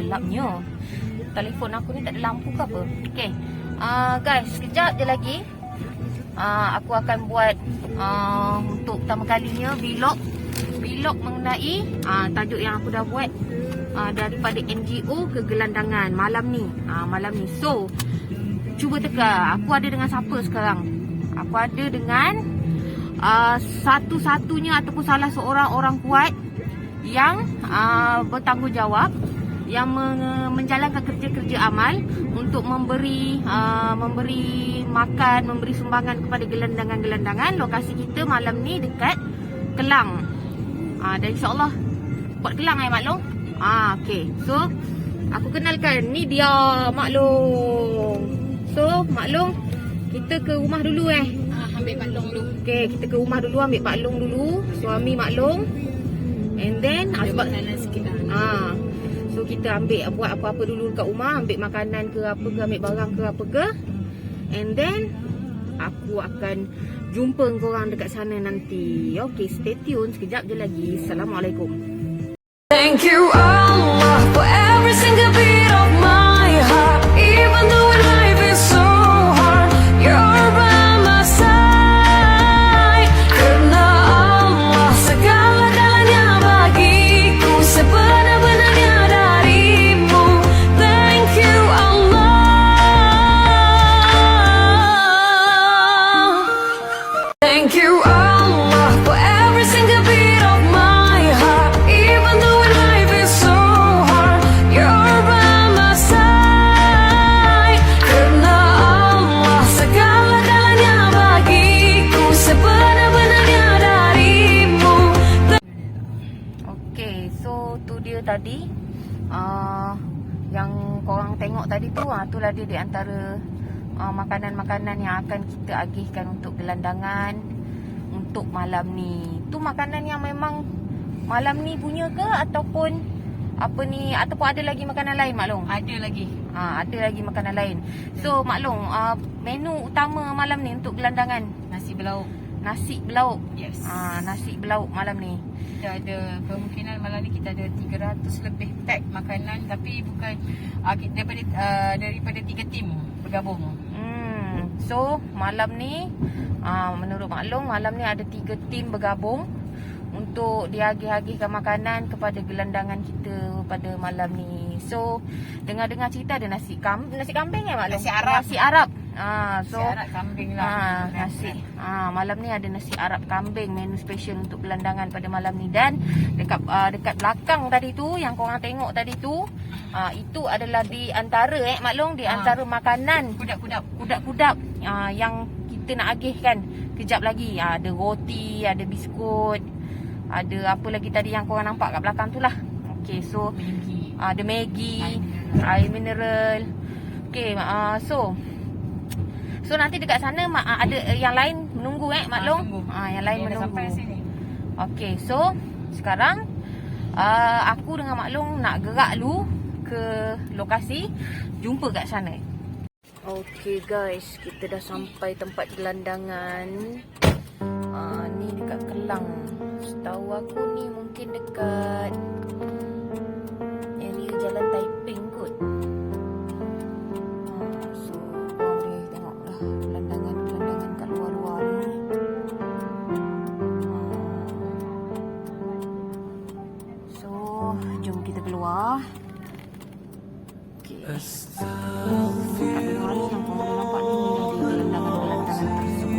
gelapnya. Telefon aku ni tak ada lampu ke apa? Okay, guys, sekejap je lagi aku akan buat untuk pertama kalinya vlog mengenai tajuk yang aku dah buat, daripada NGO ke gelandangan malam ni. So cuba teka, aku ada dengan siapa sekarang? Aku ada dengan satu-satunya ataupun salah seorang orang kuat yang bertanggungjawab, yang menjalankan kerja-kerja amal untuk memberi makan, memberi sumbangan kepada gelandangan-gelandangan. Lokasi kita malam ni dekat Kelang. Dan insyaAllah buat Kelang Mak Long. Okay, so aku kenalkan, ni dia Mak Long. So Mak Long, kita ke rumah dulu Ambil Pak Long dulu. Okay, kita ke rumah dulu, ambil Pak Long dulu, suami Mak Long. And then sebab sikit so kita buat apa-apa dulu dekat rumah, ambil makanan ke apa ke, ambil barang ke apa ke. And then aku akan jumpa korang dekat sana nanti. Okay, stay tune, sekejap je lagi. Assalamualaikum. Thank you Allah for every single beat of my heart, even though life is so hard, you're by my side. Karena Allah segala-galanya bagiku, sebenar-benarnya darimu. Thank you Allah. Thank you Allah for every single beat of my heart, even though life is so hard, you're by my side. Karena Allah segala-galanya bagiku, sebenar-benarnya darimu. Okay, so tu dia tadi yang korang tengok tadi tu, itulah dia di antara makanan-makanan yang akan kita agihkan untuk gelandangan untuk malam ni. Tu makanan yang memang malam ni punya ke, ataupun apa ni, ataupun ada lagi makanan lain Mak Long? Ada lagi. Ada lagi makanan lain. So Mak Long, menu utama malam ni untuk gelandangan? Nasi belauk. Nasi belauk. Yes. Nasi belauk malam ni. Kita ada kemungkinan malam ni kita ada 300 lebih pack makanan, tapi bukan daripada 3 tim bergabung. So malam ni menurut Mak Long, malam ni ada 3 tim bergabung untuk diagih-agihkan makanan kepada gelandangan kita pada malam ni. So dengar-dengar cerita ada nasi kambing Mak Long? Nasi Arab. Nasi Arab. Nasi Arab kambing lah. Nasi. Malam ni ada nasi Arab kambing, menu special untuk gelandangan pada malam ni. Dan dekat belakang tadi tu yang korang tengok tadi tu, itu adalah di antara Mak Long, di antara makanan kudap-kudap yang kita nak agihkan kejap lagi. Ada roti, ada biskut, ada apa lagi tadi yang korang nampak kat belakang tu lah. Okay, so ada Maggi, air mineral. Okay, so nanti dekat sana ada yang lain menunggu Mak Long. Yang lain menunggu. Sampai sini. Okay, so sekarang aku dengan Mak Long nak gerak dulu ke lokasi. Jumpa kat sana. Okay guys, kita dah sampai tempat gelandangan. Ni dekat Kelang. Setahu aku ni mungkin dekat area Jalan Taiping kot. So korang boleh tengok lah gelandangan kat luar-luar ni. So jom kita keluar. Okay. Kat luar ni yang korang nampak ni ada gelandangan-gelandangan tersebut.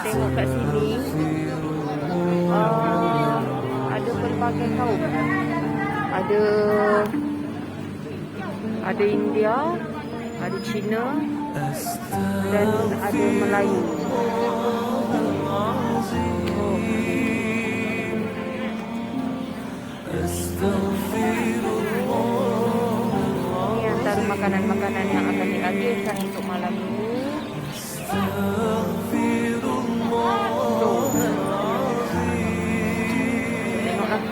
Tengok kat sini ada pelbagai kaum. Ada India, Ada Cina dan ada Melayu. Ini antara makanan-makanan yang akan dihadirkan untuk malam ini. Tengoklah.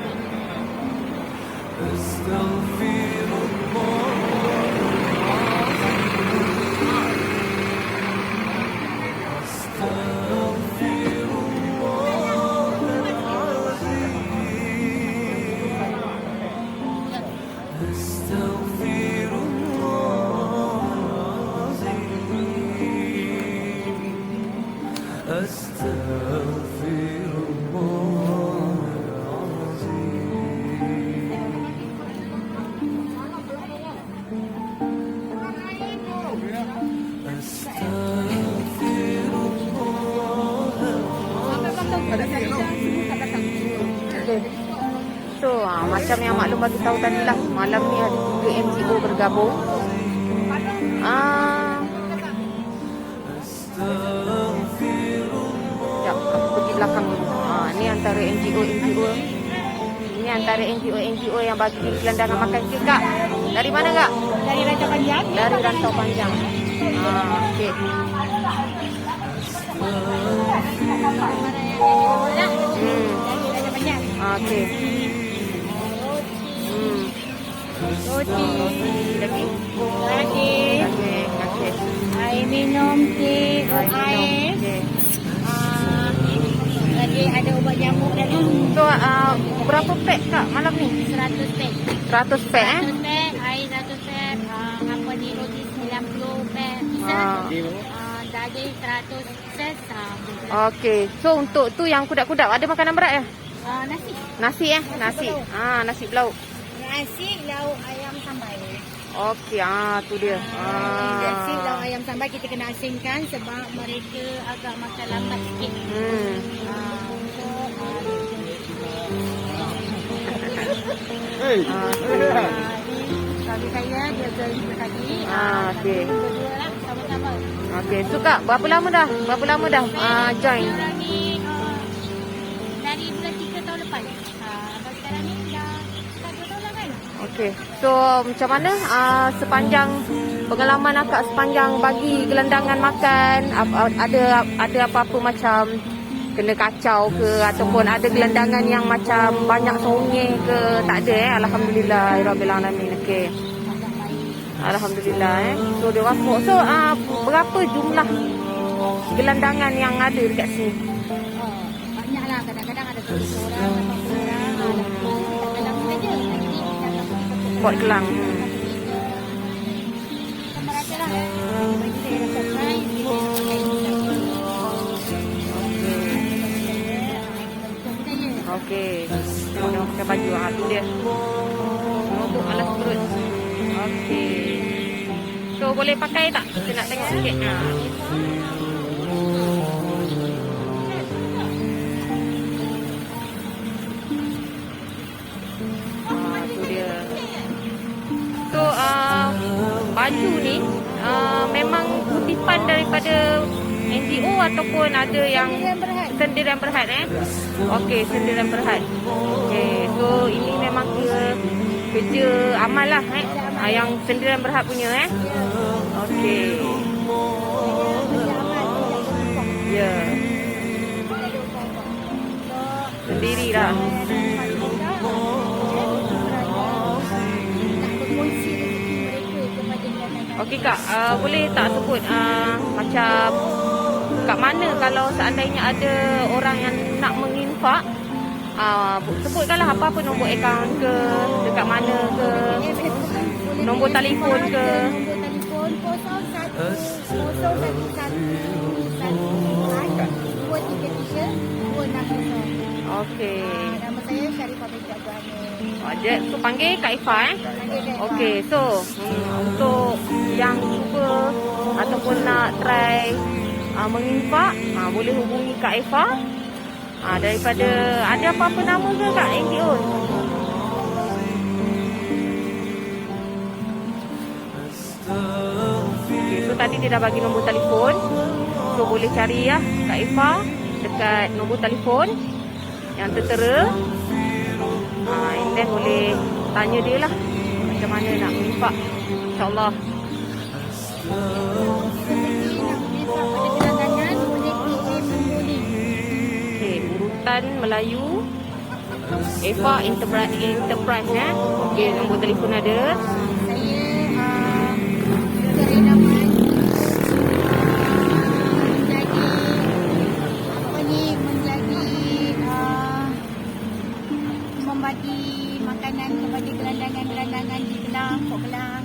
Okay. So, macam yang maklum bagi tahu tadi lah, malam ni ada 3 NGO bergabung. Sekejap, aku pergi belakang dulu. Ni antara NGO. Ini antara NGO yang bagi gelandangan makan ke, Kak. Dari mana, Kak? Dari Rantau Panjang. Dari Rantau Panjang. Okey. Okey. Roti. Lagi. Okey. Air minum, teh, air. Okey. Lagi ada ubat nyamuk dan So, berapa pack, Kak, malam ni? 100 pack. 100 pack, 100 pack, air 100 pack, apa ni, roti 90 pack. Daging 100 set. Okey. So, untuk tu yang kudat-kudat, ada makanan berat ya? Nasi. Nasi nasi. Nasi belauk. Nasi, lauk ayam sambal. Okey, tu dia. Nasi, lauk ayam sambal kita kena asingkan sebab mereka agak makan lambat sikit. Suami saya dia join tadi. Okey. Berdua lah sama-sama. Okey, so Kak, berapa lama dah join? Sekarang ni dari bulan 3 tahun lepas. Sekarang ni dah 1 tahun lah kan. Okey. So, macam mana sepanjang pengalaman Akak sepanjang bagi gelandangan makan, ada apa-apa macam kena kacau ke ataupun ada gelandangan yang macam banyak songeh ke? Tak ada Alhamdulillah rabbil alamin. Okey. Alhamdulillah So dia wafak. So berapa jumlah gelandangan yang ada dekat sini? Banyaklah, kadang-kadang ada 7 orang, 8 orang. Dalam saja. Port Kelang. Sama rata lah. Bagi saya ada surprise. Okey. Tengok pakai baju tu dia. Untuk alas perut. Okey. So boleh pakai tak? Kita nak tengok sikit. Tu dia. So baju ni memang kutipan daripada NGO ataupun ada yang Sendirian Berhad Okey, Sendirian Berhad. Okey, so ini memang kerja amal lah yang Sendirian Berhad punya Okey. Ya. Sendiri lah. Okey Kak, boleh tak sebut macam kat mana kalau seandainya ada orang yang nak menginfak, sebutkanlah apa-apa nombor akaun ke, dekat mana ke, nombor telefon ke. Nombor telefon 0111 233 260. Okey. Nama saya Sharifah binti Abdul Hamid. So panggil Kak Ifah Okey, so untuk yang cuba ataupun nak try menginfak, boleh hubungi Kak Ifah. Daripada ada apa-apa nama ke Kak NGO? tadi dia dah bagi nombor telefon. So boleh cari ya Kak Eva dekat nombor telefon yang tertera. And then boleh tanya dia lah macam mana nak menimpak, InsyaAllah. Okay, urutan Melayu Eva Enterprise ya. Okay, nombor telefon ada. Membagi makanan kepada gelandangan-gelandangan di Kelang, Port Kelang,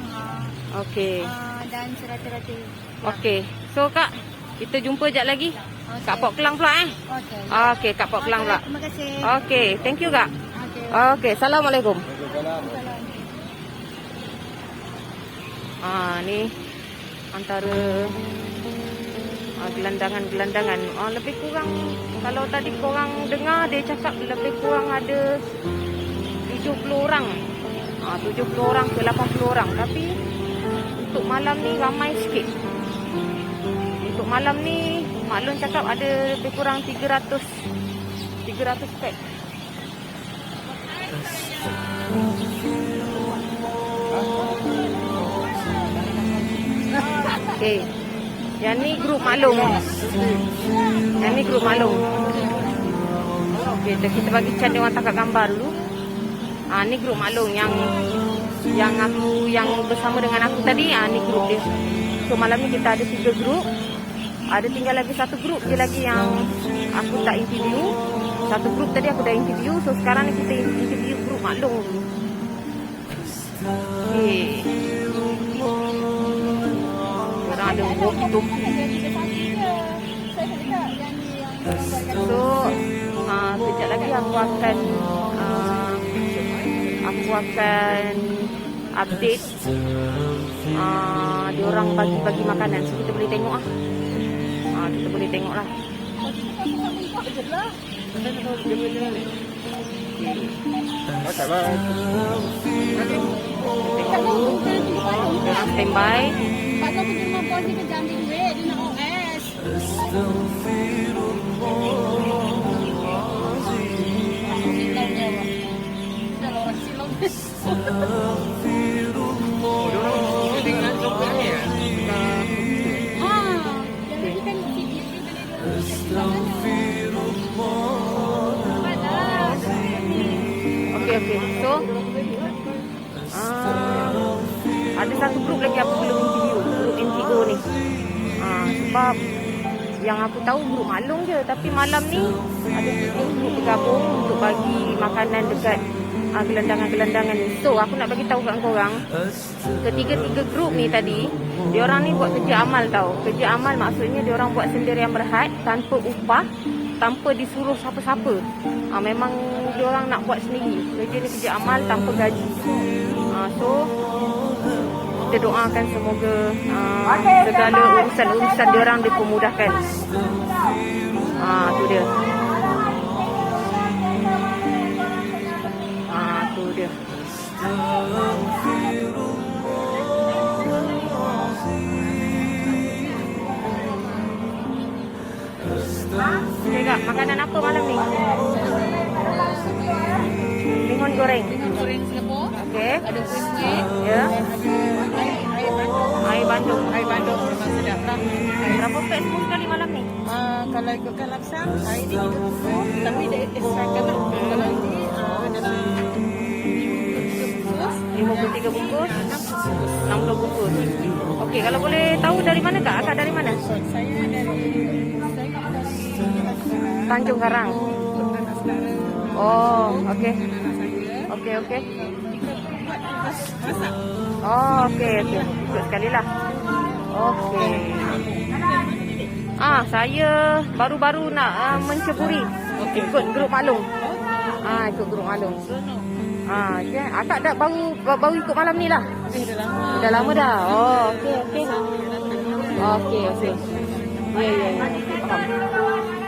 Okey. dan serata-rata. Okey. So Kak, kita jumpa sekejap lagi. Kat Port Kelang pula Okey. Okey, kat Port Kelang pula. Terima kasih. Okey, thank you Kak. Okey. Okey, Assalamualaikum. Ni antara gelandangan-gelandangan. Lebih kurang kalau tadi korang dengar dia cakap lebih kurang ada 70 orang. 70 orang ke 80 orang. Tapi untuk malam ni ramai sikit. Untuk malam ni Mak Long cakap ada lebih kurang 300 pack. Okey. Yang ni grup Mak Long. Yang ni grup Mak Long. Okey, kita bagi Chan dia orang tangkap gambar dulu. Ni grup Mak Long yang bersama dengan aku tadi. Ni grup dia. So malam ni kita ada 3 grup. Ada tinggal lagi 1 grup je lagi yang aku tak interview. 1 grup tadi aku dah interview. So sekarang ni kita interview grup Mak Long dulu. Okey. Orang ada walkie-talkie. So sekejap lagi aku akan update diorang bagi makanan. So kita boleh tengok lah. Kita boleh tengok lah. Diorang standby. Pasal aku cuma bos dia kerja ambil duit, dia nak OS. Okey. So ada 1 grup lagi aku belum interview, grup NGO ni. Sebab yang aku tahu grup Mak Long je, tapi malam ni ada 3 grup bergabung untuk bagi makanan dekat gelandangan-gelandangan ni. So aku nak bagi tahu kat korang, ketiga-tiga grup ni tadi, diorang ni buat kerja amal tau. Kerja amal maksudnya diorang buat sendirian berhad, tanpa upah, tanpa disuruh siapa-siapa. Memang diorang nak buat sendiri. Kerja ni kerja amal tanpa gaji. So kita doakan semoga segala urusan-urusan diorang dipermudahkan. Tu dia. Tu dia. Okay Kak, makanan apa malam ni? Bihun goreng. Goreng Singapura. Okey. Ada kuih. Ya. Air bandung. Air bandung. Memang sedap lah. Berapa pack semua sekali malam ni? Kalau ikutkan laksa, hari ni 30. Tapi dia extrakan lah. Kalau ini adalah 53 bungkus, 60 bungkus. Okey, kalau boleh tahu dari mana Kak? Akak dari mana? Saya dari Tanjung Karang. Oh, okey. Okey. Oh, okey. Ikut sekali lah. Okey. Saya baru-baru nak menceburi. Ikut grup Mak Long. Ikut grup Mak Long. Okay. Akak dah baru ikut malam ni lah. Dah lama dah. Oh, okey. Okey. Ya. Faham.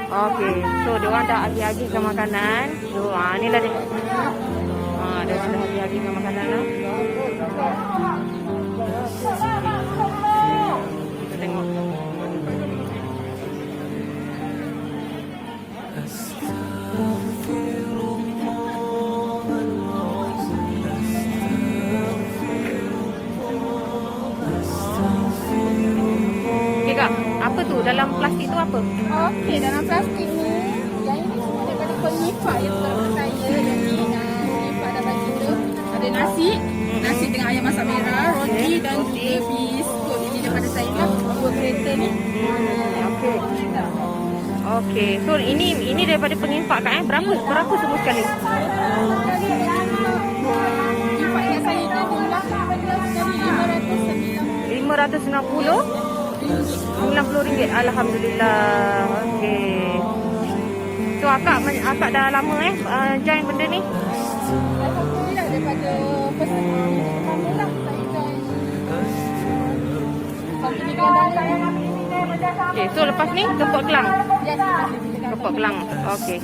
Okey. So, diorang dah agi-agikan makanan. So, inilah dia. Dia dah agi-agikan makanan lah. Kita tu dalam plastik tu apa? Okey, dalam plastik ni, yang ini semua daripada penyipak yang bersama saya. Yang ni penyipak dah bagi kita. Ada nasi dengan ayam masak merah, roti dan juga biskut. Ini daripada saya lah, buat kereta ni. Okey. Okey. So ini daripada pengimpak kan? Berapa semua sekali? Penyipak yang saya tu adalah dari 560 RM. Alhamdulillah. Okey. So akak dah lama join benda ni? Alhamdulillah daripada pertama lah saya join company dengan Okey, so lepas ni Kepok Kelang. Yes, Kepok Kelang. Okey.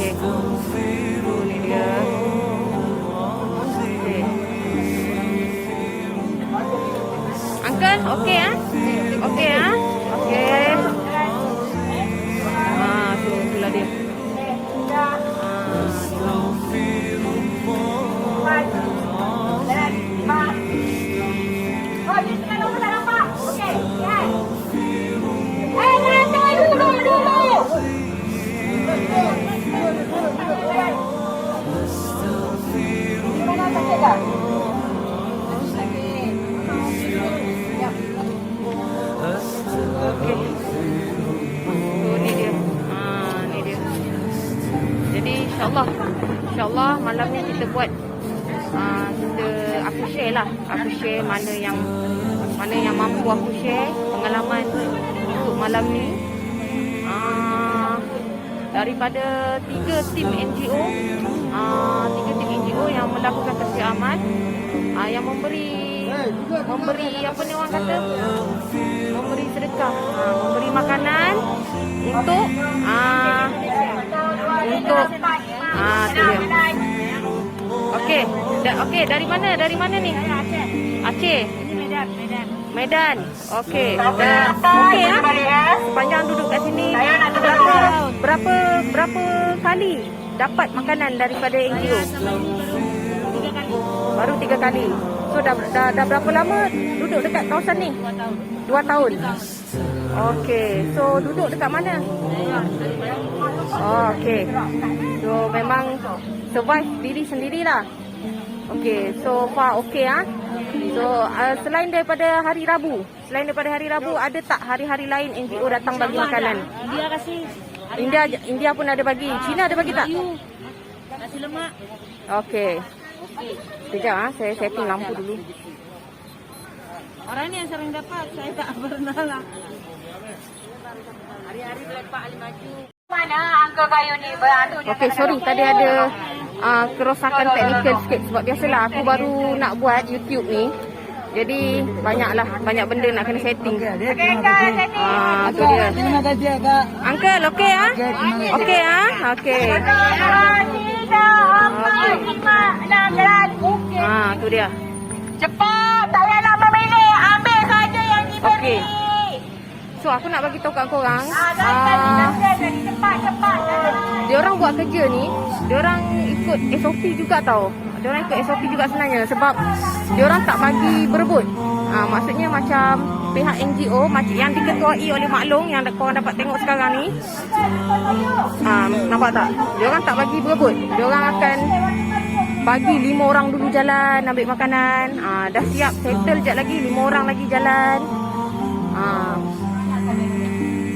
Okey. Ni dia. Okey. Uncle, okey ah? Okey ah? Okey. Tu itulah dia. Okey. So ni dia. Ni dia. Jadi insya-Allah malam ni kita buat aku share lah. Aku share mana yang mampu aku share pengalaman untuk malam ni. Daripada 3 tim NGO, 3 tim NGO yang melakukan kerja amal, yang memberi apa ni orang kata, memberi sedekah, memberi makanan untuk tu dia. Okey, dari mana ni? Aceh. Medan. Okey. Okey ah. Sepanjang duduk kat sini berapa kali dapat makanan daripada NGO? Baru 3 kali. So dah berapa lama duduk dekat kawasan ni? 2 tahun. Okey. So duduk dekat mana? Okey. So memang survive diri sendirilah. Okey, so far okey ah. So selain daripada hari Rabu, ada tak hari-hari lain NGO datang bagi makanan? India kasih. India pun ada bagi. Cina ada bagi tak? Nasi lemak. Okey. Sekejap saya setting lampu dulu. Orang ni yang sering dapat, saya tak pernah lah. Hari-hari lepak Ali maju. Mana angka kayu ni beradu. Okey, sorry tadi ada kerosakan teknikal sikit sebab biasalah aku baru nak buat YouTube ni. Jadi banyak benda nak kena setting. Tu dia. Terima kasih Kak. Uncle, okey ah? Okey ah? Okey. Tu dia. Cepat, tak payah nak memilih. Ambil saja yang diberi. Okey. So aku nak bagi tahu kat korang, Cepat. dia orang buat kerja ni, dia orang ikut SOP juga tau. Dia orang ikut SOP juga sebenarnya sebab dia orang tak bagi berebut. Maksudnya macam pihak NGO macam yang diketuai oleh Mak Long yang korang dapat tengok sekarang ni. Nampak tak? Dia orang tak bagi berebut. Dia orang akan bagi 5 orang dulu jalan ambil makanan. Dah siap settle jap lagi 5 orang lagi jalan.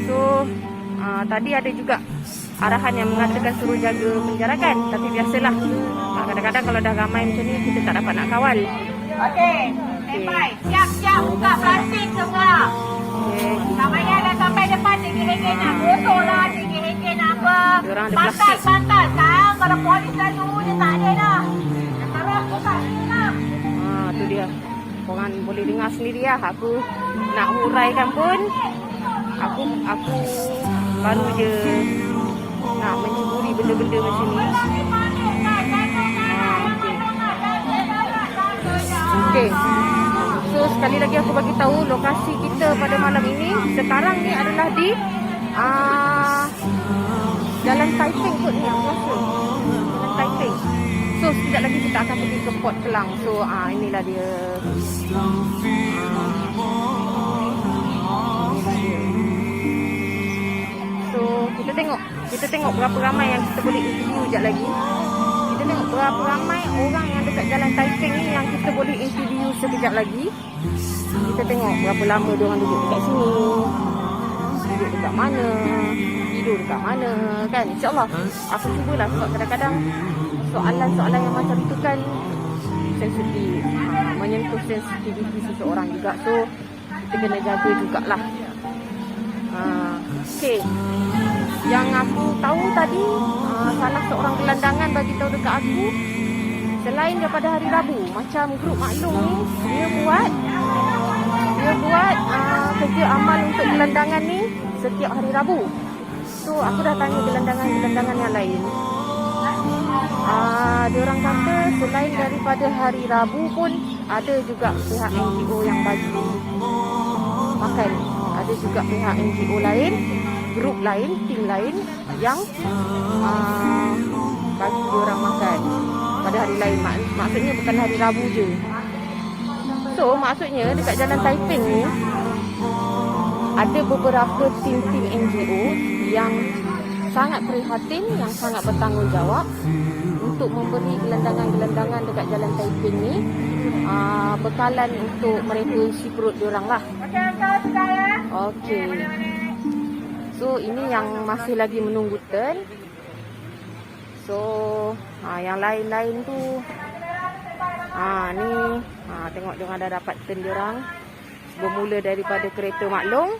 So tadi ada juga arahan yang mengatakan suruh jaga penjarakan. Tapi biasalah, kadang-kadang kalau dah ramai macam ni kita tak dapat nak kawal. Okey, standby. Siap-siap buka plastik semua. Okay. Tak payah dah sampai depan tinggi-tinggi nak botol lah, tinggi-tinggi nak apa. Diorang ada plastik. Pantas. Sekarang kalau polis lalu dia tak ada dah. Sekarang aku tak ada lah. Tu dia. Korang boleh dengar sendiri lah. Aku nak huraikan pun Aku baru je nak mencuburi benda-benda macam ni. Okey. So sekali lagi aku bagi tahu lokasi kita pada malam ini sekarang ni adalah di Jalan Taiping kot ni aku rasa. Jalan Taiping. So So sekejap lagi kita akan pergi ke Port Kelang. So inilah dia. So kita tengok berapa ramai yang kita boleh interview sekejap lagi. Kita tengok berapa ramai orang yang dekat Jalan Taiping ni yang kita boleh interview sekejap lagi. Kita tengok berapa lama diorang duduk dekat sini. Duduk dekat mana, tidur dekat mana kan. InsyaAllah aku cubalah, sebab kadang-kadang soalan-soalan yang macam tu kan sensitif, menyentuh sensitiviti seseorang juga. So kita kena jaga jugalah. Okay, yang aku tahu tadi, salah seorang gelandangan bagi tahu dekat aku, selain daripada hari Rabu, macam grup maklum ni, dia buat kerja amal untuk gelandangan ni setiap hari Rabu. So aku dah tanya gelandangan yang lain. Dia orang kata selain daripada hari Rabu pun ada juga pihak NGO yang bagi makan. Ada juga pihak NGO lain, grup lain, tim lain yang bagi dia orang makan pada hari lain. Maksudnya bukan hari Rabu je. So maksudnya dekat Jalan Taiping ni ada beberapa tim-tim NGO yang sangat prihatin, yang sangat bertanggungjawab untuk memberi gelandangan-gelandangan dekat Jalan Taiping ni bekalan untuk mereka isi perut diorang lah. Okey. So ini yang masih lagi menunggu turn. So yang lain-lain tu ni tengok diorang dah dapat turn diorang. Bermula daripada kereta maklum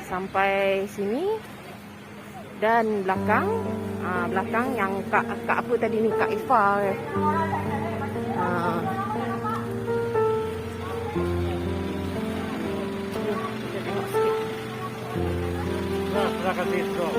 sampai sini. Dan belakang yang Kak apa tadi ni, Kak Ifa kita tengok sikit. Silakan distro.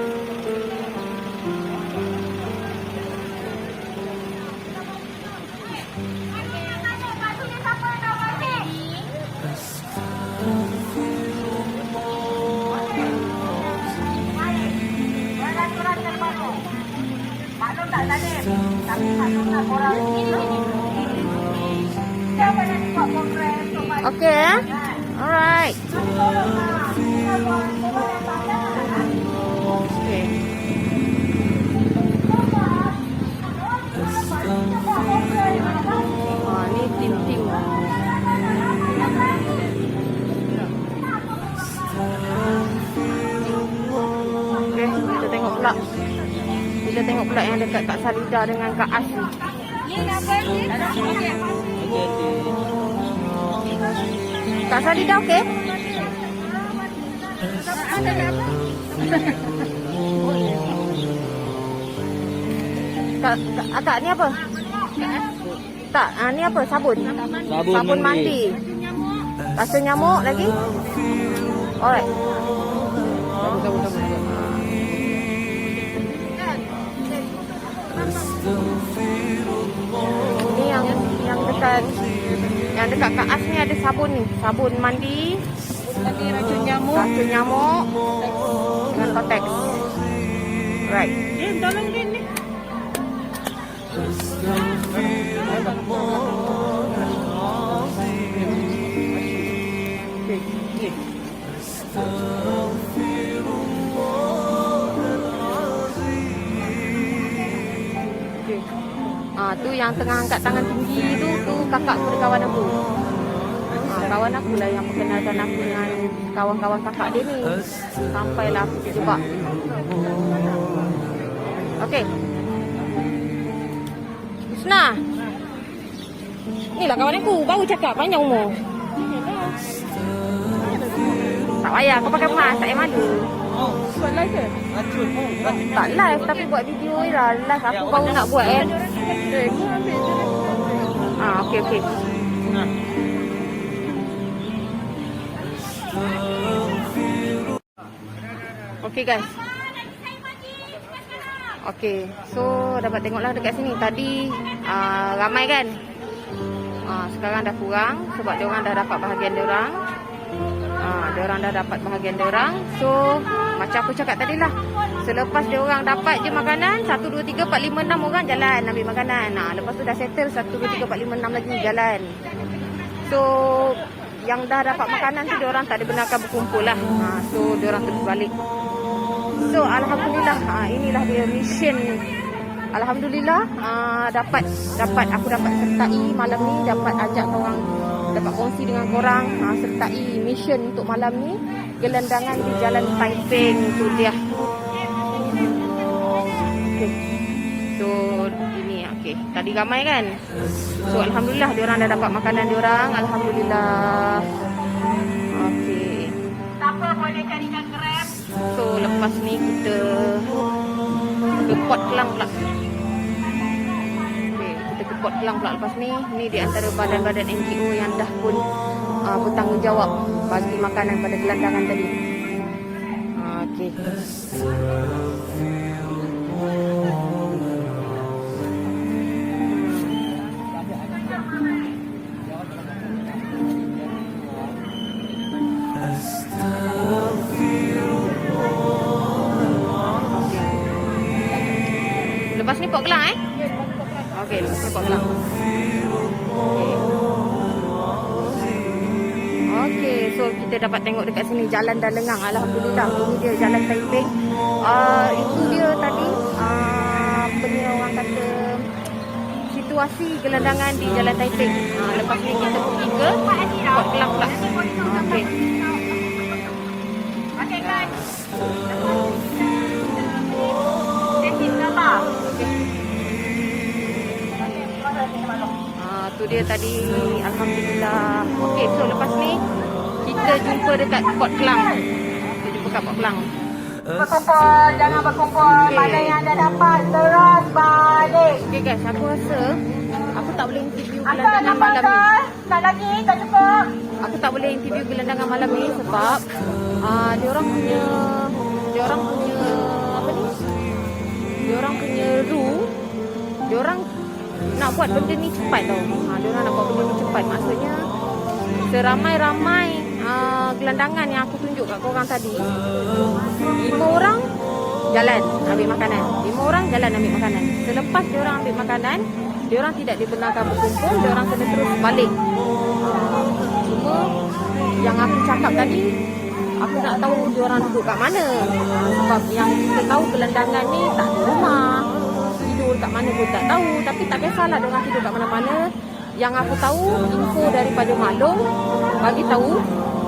Okay, alright. Okay. Ni tim-tim. Okay, kita tengok pula. Kita tengok pula yang dekat Kak Sarida dengan Kak As ni. Kak Sarida okey? Kak ni apa? Tak, ni apa? Sabun. Sabun mandi. Rasa nyamuk lagi? Alright. Ni yang dekat Kak As ni ada sabun ni, sabun mandi, Racun nyamuk. dengan Kotex. Right. Tolong din ni. Tu yang tengah angkat tangan tinggi tu kakak kepada kawan aku. Kawan aku lah yang perkenalkan aku dengan kawan-kawan kakak dia ni. Sampailah aku terjebak. Okey. Husna. Ni lah kawan aku, baru cakap panjang umur. Tak payah, kau pakai mask, tak payah malu. Buat live ke? Tak live, tapi buat video je lah. Live aku baru nak buat okey. Okey guys. Okey, so dapat tengoklah dekat sini. Tadi ramai kan? Sekarang dah kurang sebab diorang dah dapat bahagian diorang. Diorang dah dapat bahagian diorang. So macam aku cakap tadi lah, selepas diorang dapat je makanan, 1, 2, 3, 4, 5, 6 orang jalan ambil makanan. Lepas tu dah settle 1, 2, 3, 4, 5, 6 lagi jalan. So yang dah dapat makanan tu diorang tak dibenarkan berkumpul lah. So diorang terus balik. So alhamdulillah, inilah dia mission. Alhamdulillah, dapat aku dapat sertai malam ni, dapat ajak korang, dapat kongsi dengan korang, sertai mission untuk malam ni, gelandangan di Jalan Taiping tu dia. Okay. So ini okay. Tadi ramai kan. So alhamdulillah diorang dah dapat makanan diorang. Alhamdulillah. Okay. Siapa boleh carikan Grab? So lepas ni kita ke Port Klang pula. Okay, kita ke Port Klang pula lepas ni. Ni di antara badan-badan NGO yang dah pun bertanggungjawab bagi makanan pada gelandangan tadi. Okay. Lepas ni Port Klang Okey, lepas ni Port Klang. Okey, so kita dapat tengok dekat sini jalan dah lengang. Alhamdulillah, ini dia Jalan Taiping. Itu dia tadi apa ni orang kata situasi gelandangan di Jalan Taiping. Lepas ni kita pergi ke Port Klang pula. Okey. Okey guys. Jadi nama. Tu dia tadi. Alhamdulillah. Okey, so lepas ni kita jumpa dekat Port Klang. Kita jumpa kat Port Klang. Berkumpul, jangan berkumpul. Okey. Mana yang dah dapat terus balik. Okay guys, aku rasa aku tak boleh interview Asal gelandangan nampak malam ni. tak? Tak lagi, tak cukup. Aku tak boleh interview gelandangan malam ni sebab diorang punya apa ni? Diorang punya rule, diorang nak buat benda ni cepat tau. Diorang nak buat benda ni cepat. Maksudnya seramai-ramai gelandangan yang aku tunjuk kat korang tadi, 5 orang jalan ambil makanan. 5 orang jalan ambil makanan. Selepas diorang ambil makanan, diorang tidak dibenarkan berkumpul, diorang kena terus balik. Cuma yang aku cakap tadi, aku nak tahu diorang duduk kat mana. Sebab yang kita tahu gelandangan ni tak ada rumah, tidur kat mana pun tak tahu. Tapi tak kisahlah diorang tidur kat mana-mana. Yang aku tahu, info daripada maklum bagi tahu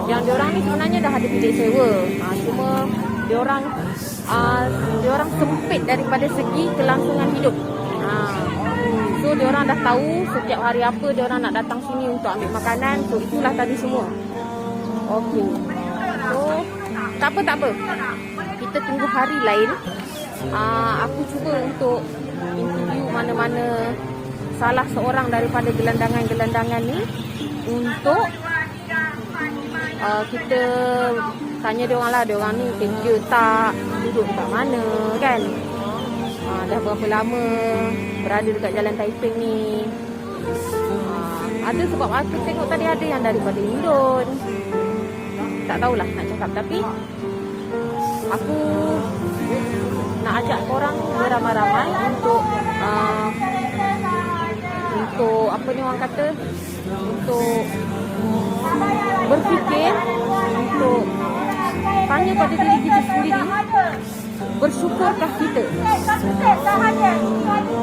yang diorang ni sebenarnya dah ada bilik sewa. Cuma diorang sempit daripada segi kelangsungan hidup. So diorang dah tahu setiap hari apa diorang nak datang sini untuk ambil makanan. So itulah tadi semua. Okey. So tak apa. Kita tunggu hari lain. Aku cuba untuk interview mana-mana salah seorang daripada gelandangan-gelandangan ni untuk kita tanya diorang lah, diorang ni kerja tak, duduk kat mana kan, dah berapa lama berada dekat Jalan Taiping ni. Ada sebab aku tengok tadi ada yang daripada Indon. Tak tahulah nak cakap, tapi aku nak ajak korang beramai-ramai untuk apa ni orang kata, untuk berfikir, untuk tanya pada diri kita sendiri, bersyukurkah kita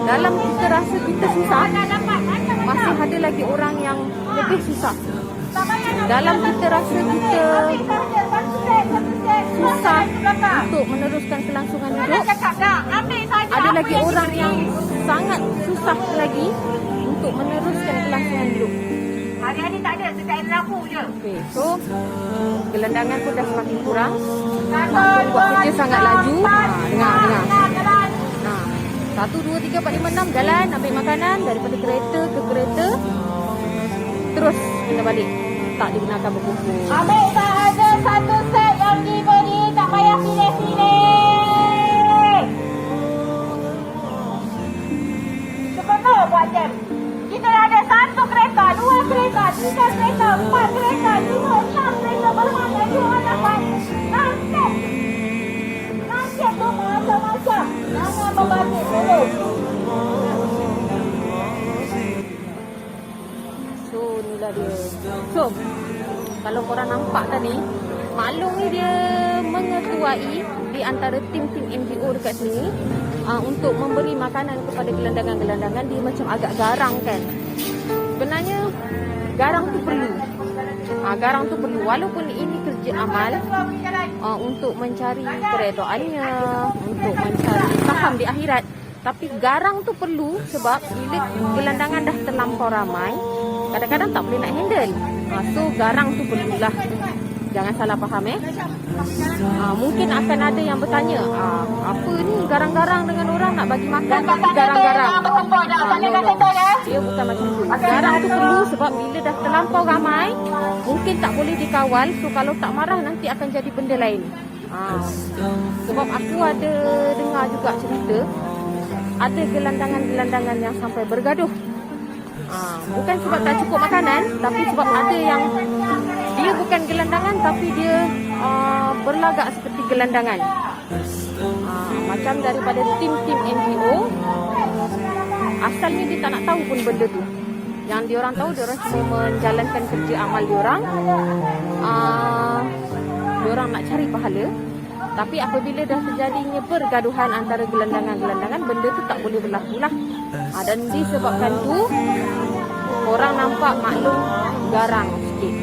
dalam kita rasa kita susah, masih ada lagi orang yang lebih susah. Dalam kita rasa kita susah untuk meneruskan kelangsungan hidup, ada lagi orang yang sangat susah lagi untuk meneruskan kelangsungan hidup. Hari-hari tak ada, setiap lampu je. Okay, so gelandangan pun dah semakin kurang. Mak buat kerja sangat laju. Dengar. 1, 2, 3, 4, 5, 6 jalan ambil makanan daripada kereta ke kereta. Terus kita balik. Tak digunakan berkumpul. Ambil sahaja satu set yang diberi, tak payah pilih-pilih. Sebenar buat jam. Kita ada 1 kereta, 2 kereta, 3 kereta, 4 kereta, 5, 6 kereta berwarna 28. Nasib tu macam-macam. Jangan membalik dulu. So inilah dia. So kalau korang nampak tadi, Mak Long ni dia mengetuai di antara tim-tim NGO dekat sini untuk memberi makanan kepada gelandangan-gelandangan. Dia macam agak garang kan. Sebenarnya garang tu perlu. Garang tu perlu walaupun ini kerja amal untuk mencari keredaannya, untuk mencari saham di akhirat. Tapi garang tu perlu sebab bila gelandangan dah terlampau ramai, kadang-kadang tak boleh nak handle. So garang tu perlulah. Jangan salah faham mungkin akan ada yang bertanya, apa ni garang-garang dengan orang nak bagi makan tapi garang-garang. Dia bukan macam tu. Garang tu perlu sebab bila dah terlampau ramai, mungkin tak boleh dikawal. So kalau tak marah nanti akan jadi benda lain. Sebab aku ada dengar juga cerita, ada gelandangan-gelandangan yang sampai bergaduh. Bukan sebab tak cukup makanan, tapi sebab ada yang dia bukan gelandangan tapi dia berlagak seperti gelandangan. Macam daripada tim-tim NGO, asalnya dia tak nak tahu pun benda tu. Yang diorang tahu, diorang cuma menjalankan kerja amal diorang. Diorang nak cari pahala. Tapi apabila dah terjadinya pergaduhan antara gelandangan-gelandangan, benda tu tak boleh berlaku lah. Dan disebabkan tu, orang nampak Mak Long garang sikit.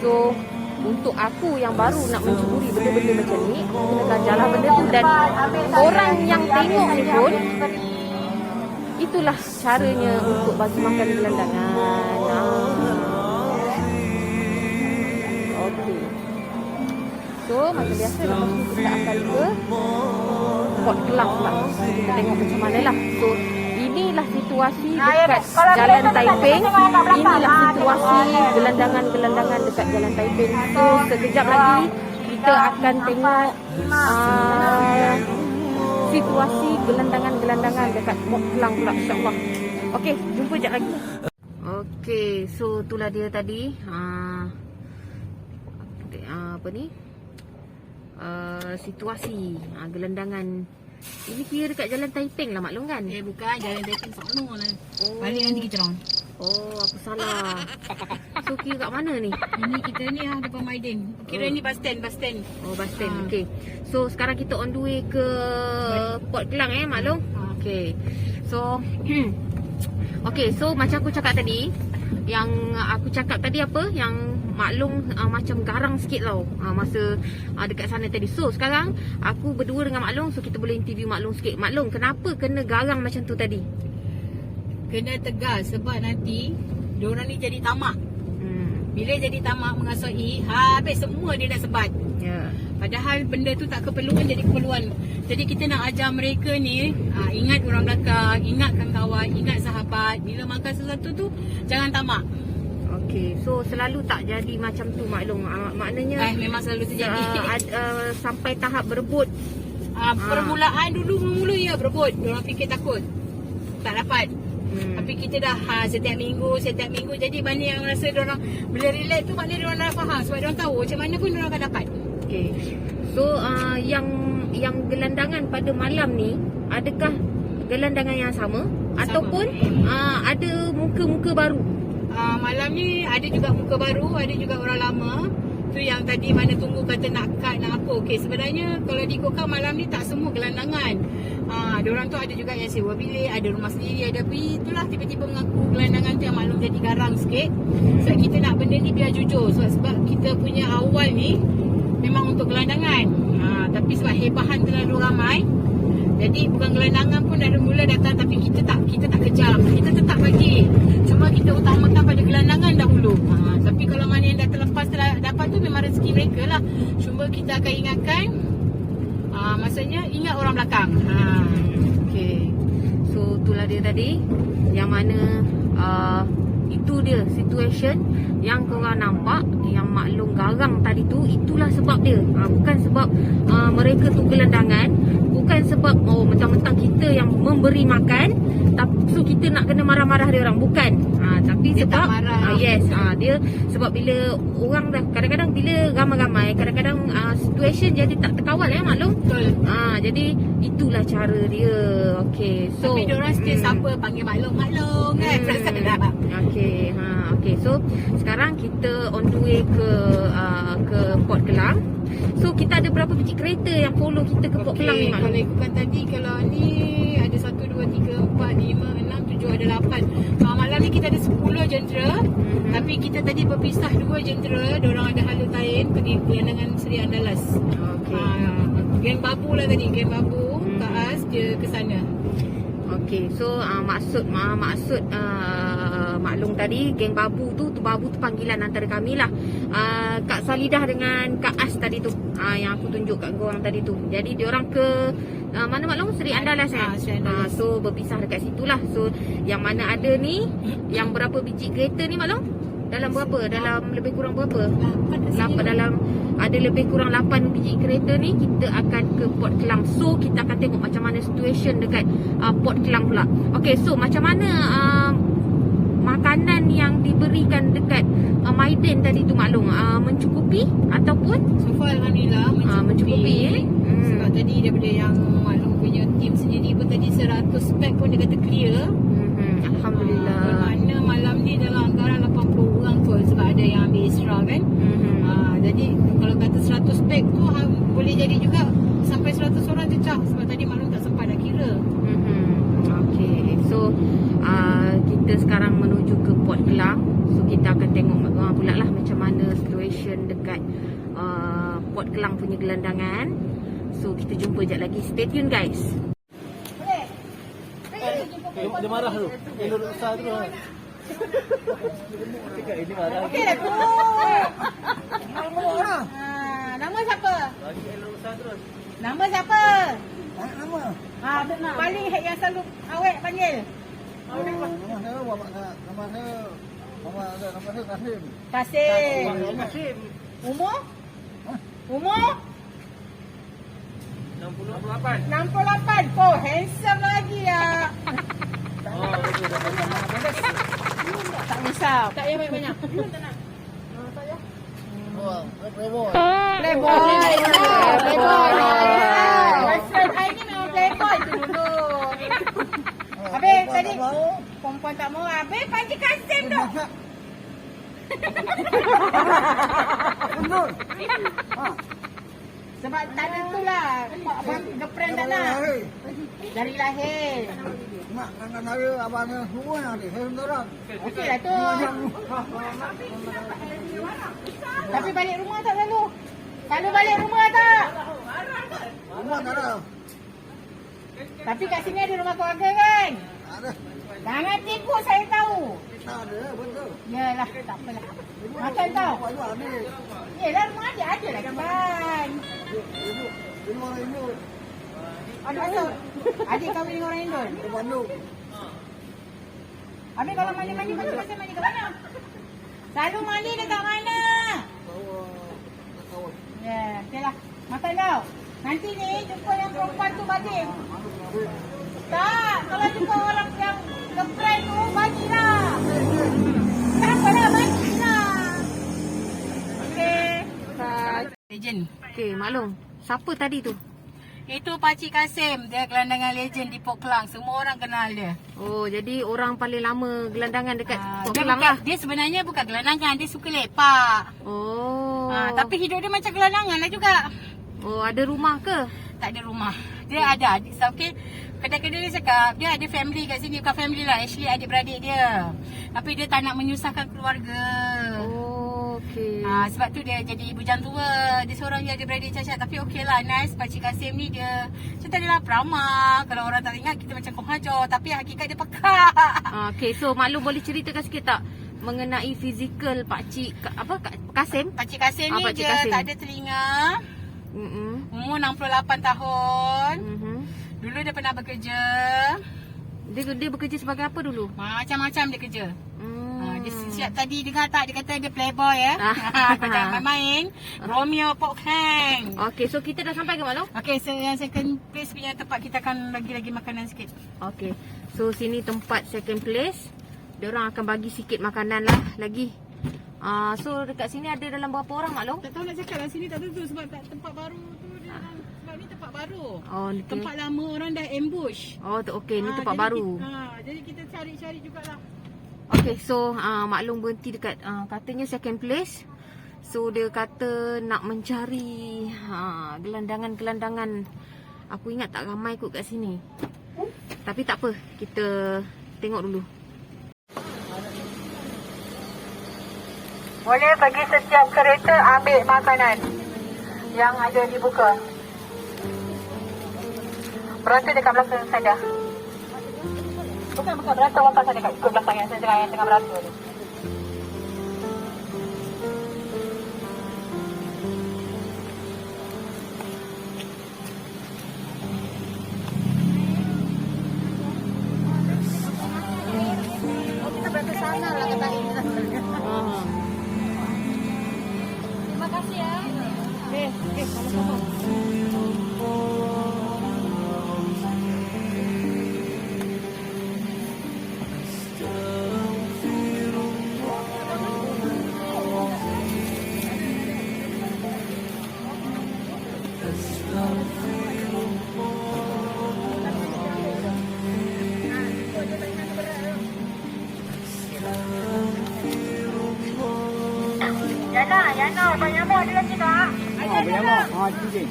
So, untuk aku yang baru nak mencuburi benda-benda macam ni, aku kena belajarlah benda tu. Dan orang yang tengok ni pun, itulah caranya untuk bagi makan gelandangan. Okey. So, macam biasa, lepas tu kita akan ke Port Klang pula. So, kita tengok macam mana lah. So, inilah situasi dekat Jalan Taiping. Inilah situasi gelandangan-gelandangan dekat Jalan Taiping. So, sekejap lagi kita akan tengok situasi gelandangan-gelandangan dekat Port Klang pula, insyaAllah. Okey, jumpa sekejap lagi. Okey, so itulah dia tadi. Apa ni? Situasi gelandangan. Ini kira dekat Jalan Taiping lah Mak Long kan? Bukan, Jalan Taiping Sokno lah. Balik nanti kita orang. Oh, aku salah. So kira kat mana ni? Ini kita ni depan Maidin. Kira ni bus stand. Oh, bus stand. Okey. So sekarang kita on the way ke Port Klang Mak Long. Okey. So okey, so macam aku cakap tadi, yang aku cakap tadi apa? Yang Mak Long macam garang sikit tau masa dekat sana tadi. So sekarang aku berdua dengan Mak Long, so kita boleh interview Mak Long sikit. Mak Long, kenapa kena garang macam tu tadi? Kena tegas sebab nanti diorang ni jadi tamak. Bila jadi tamak mengasai, habis semua dia dah sebat. Padahal benda tu tak keperluan jadi keperluan. Jadi kita nak ajar mereka ni, ingat orang belakang, ingatkan kawan, ingat sahabat. Bila makan sesuatu tu, jangan tamak. Okey, so selalu tak jadi macam tu Mak Long. Maknanya memang selalu terjadi. Sampai tahap berebut. Permulaan dulu mula ya berebut. Diorang fikir takut tak dapat. Tapi kita dah setiap minggu. Jadi mana yang rasa diorang bila relax tu, maknanya diorang dah faham. Sebab diorang tahu macam mana pun diorang akan dapat. Okey. So yang gelandangan pada malam ni, adakah gelandangan yang sama? Ataupun ada muka-muka baru? Malam ni ada juga muka baru, ada juga orang lama. Tu yang tadi mana tunggu kata nak cut nak apa. Okey, sebenarnya kalau diikutkan malam ni tak semua gelandangan. Diorang tu ada juga yang sewa bilik, ada rumah sendiri, ada tapi itulah tiba-tiba mengaku gelandangan tu yang maklum jadi garang sikit. Sebab kita nak benda ni biar jujur. Sebab kita punya awal ni memang untuk gelandangan. Tapi sebab hebahan terlalu ramai, jadi bukan gelandangan pun dari mula datang, tapi kita tak kejam. Kita tetap bagi. Cuma kita utamakan pada gelandangan dahulu. Tapi kalau mana yang dah terlepas dapat tu memang rezeki mereka lah. Cuma kita akan ingatkan, maksudnya ingat orang belakang. Okey. So itulah dia tadi, yang mana itu dia situation yang korang nampak, yang Mak Long garang tadi tu. Itulah sebab dia, bukan sebab mereka tu gelandangan, bukan sebab mentang-mentang kita yang memberi makan, so kita nak kena marah-marah dia orang, bukan. Tapi Dia sebab tak marah. yes, dia sebab bila orang dah kadang-kadang bila ramai-ramai, kadang-kadang situation jadi tak terkawal maklum. Betul. Jadi itulah cara dia. Okey. So Tapi diorang still siapa panggil maklum kan. Perasaan tak? Okey, okey. So sekarang kita on the way ke Port Kelang. So kita ada berapa biji kereta yang follow kita ke Port Kelang ni, Mak? Kalau ikutkan tadi, kalau ni ada 1, 2, 3, 4, 5, 6, 7, ada 8. Malam ni kita ada 10 jentera. Tapi kita tadi berpisah 2 jentera. Diorang ada Halutain pergi gelandangan Seri Andalas. Okey. Geng Babu lah tadi. Geng Babu Kaas dia ke sana. Okey, so maksud maklum tadi geng Babu tu Babu tu panggilan antara kami lah. Kak Salidah dengan Kak As tadi tu, yang aku tunjuk kat korang tadi tu. Jadi diorang ke mana maklum, Seri Andalas Seri Andalas. so berpisah dekat situ lah. So yang mana ada ni, yang berapa biji kereta ni maklum? Dalam berapa? Dalam lebih kurang berapa? 8 dalam ada lebih kurang 8 biji kereta ni kita akan ke Port Kelang. So kita akan tengok macam mana situation dekat Port Kelang pula. Okey, so macam mana makanan yang diberikan dekat Maiden tadi tu maklum, mencukupi ataupun So far Alhamdulillah mencukupi, Sebab tadi daripada yang maklum punya tim sendiri pun tadi 100 pack pun dia kata clear. Alhamdulillah. Bermakna malam ni dalam anggaran 80 orang tu sebab ada yang ambil extra kan. Jadi kalau kata 100 pack tu boleh jadi juga sampai 100 orang cecah sebab tadi malam tak sempat nak kira. Okey, so kita sekarang menuju ke Port Kelang. So kita akan tengok pula lah macam mana situation dekat Port Kelang punya gelandangan. So kita jumpa sekejap lagi. Stay tune guys. Dia marah tu. Dia lurus besar tu. Cakap ini marah. Okey dah tu. Nama siapa? Bagi elok besar terus. Nama siapa? Nama? Paling yang selalu awak panggil. Nama saya Muhammad nama saya Kasim. Kasim. Kasim. Umur? Umur? 68. 68. Oh, handsome lagi ya. Oh, betul dah banyak. Tak risau. Tak payah banyak-banyak. Oh, playboy. Playboy. Boyfriend I ni memang playboy tu dulu. Habis tadi perempuan tak mau. Habis Pakcik Kasim tu. Betul. Sebab tak ada tu lah. Girlfriend tak nak. Dari lahir. Mak kakak saya, abangnya semua yang ada. Saya seorang. Okey lah tu. Tapi balik rumah tak selalu? Selalu balik rumah tak? Rumah tak ada. Tapi kat sini ada rumah keluarga kan? Ada. Jangan tipu, saya tahu. Tak ada, betul. Yalah, tak apalah. Makan tau. Pak Ibu ada. Yelah, rumah ada lah kan. Ibu orang Indo. Adik adik kahwin dengan orang Indon. Di Bandung. Habis kalau mandi-mandi macam mandi kat mana? Selalu mandi dekat mana? Kawan. Ya, okeylah. Makan tau. Nanti ni jumpa yang perempuan tu balik. Tak, kalau jumpa orang yang girlfriend tu, bagilah. Tak apalah, bagilah. Okey. Legend. Okey, maklum. Siapa tadi tu? Itu Pakcik Kasim. Dia gelandangan legend di Port Kelang. Semua orang kenal dia. Oh, jadi orang paling lama gelandangan dekat Port Dia, Kelang bukan, lah. dia sebenarnya bukan gelandangan. Dia suka lepak. Oh. Tapi hidup dia macam gelandangan lah juga. Oh, ada rumah ke? Tak ada rumah. Dia ada. Okay. Kedai-kedai dia cakap dia ada family kat sini. Bukan family lah. Actually adik-beradik dia. Tapi dia tak nak menyusahkan keluarga. Oh, okey. Sebab tu dia jadi ibu jantua. Dia seorang je adik-beradik cacat. Tapi okey lah, nice. Pakcik Kasim ni dia cerita dia lah peramah. Kalau orang tak ingat kita macam kong hajar. Tapi hakikat dia pakar. Okey, so maklum boleh ceritakan sikit tak mengenai fizikal Pakcik Kasim? Pakcik Kasim ni Pakcik dia Kasim. tak ada telinga. Umur 68 tahun. Dulu dia pernah bekerja. Dia bekerja sebagai apa dulu? Macam-macam dia kerja. Dia siap tadi dengar tak? Dia kata dia playboy ya. Kau jangan main-main. Romeo Pok Hang. Okey, so kita dah sampai ke Mak Long? Okey, so yang second place punya tempat kita akan bagi-lagi makanan sikit. Okey. So sini tempat second place. Diorang akan bagi sikit makanan lah lagi. So dekat sini ada dalam berapa orang Mak Long? Tak tahu nak cakap lah sini tak tentu sebab tempat baru tu dia sebab ni tempat baru. Oh, ni Tempat lama orang dah ambush. Oh, okey, ni tempat jadi baru. Jadi kita cari-cari jugalah. Okey, so Mak Long berhenti dekat katanya second place. So dia kata nak mencari gelandangan-gelandangan. Aku ingat tak ramai kot kat sini. Tapi tak apa, kita tengok dulu. Boleh bagi setiap kereta ambil makanan yang ada dibuka. Beratur dekat belakang saja. Bukan beratur lompat saja kat ikut belakang yang saya tengah beratur ni. Kita beratur sana lah kata ini. Terima kasih ya. Okey, sama-sama. Yana, Abang Yamo ada lagi tak? Ada, ada. Cincin.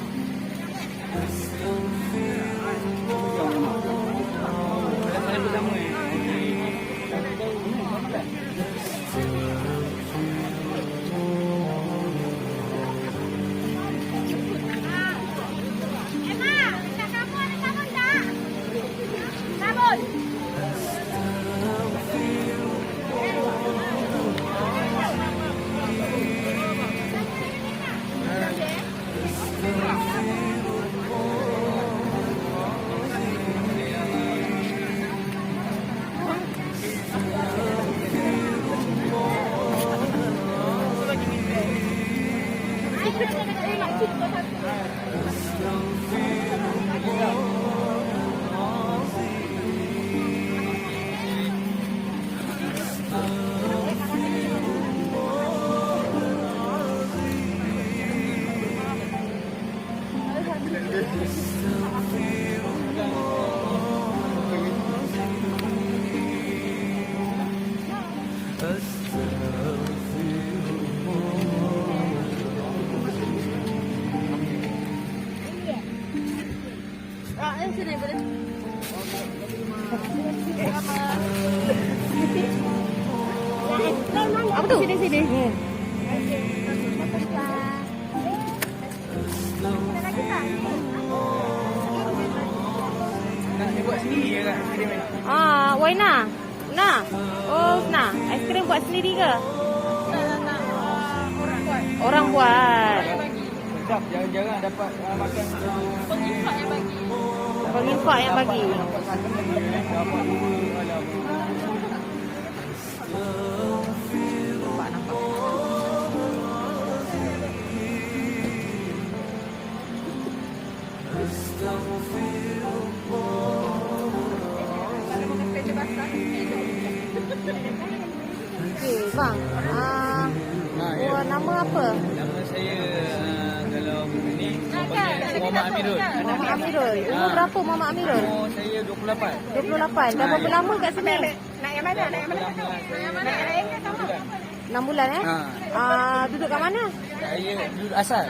Apa tu? Sini. Nak buat sendiri ke kak? Waina. Nah. Oh, nah. Aiskrim buat sendiri ke? Orang buat. Sedap, jarang-jarang dapat makan Penginfak yang bagi. dapat dua alam. Nampak. Okey, bang. Nama apa? Nama saya kalau ini Muhammad Amirul. Muhammad Amirul. Umur berapa Muhammad Amirul? Umur saya 28. 28. Dah berapa lama kat sini? Nak yang mana? Nak yang mana? Nak yang lain ke sama? 6 bulan Duduk kat mana? Saya duduk asal.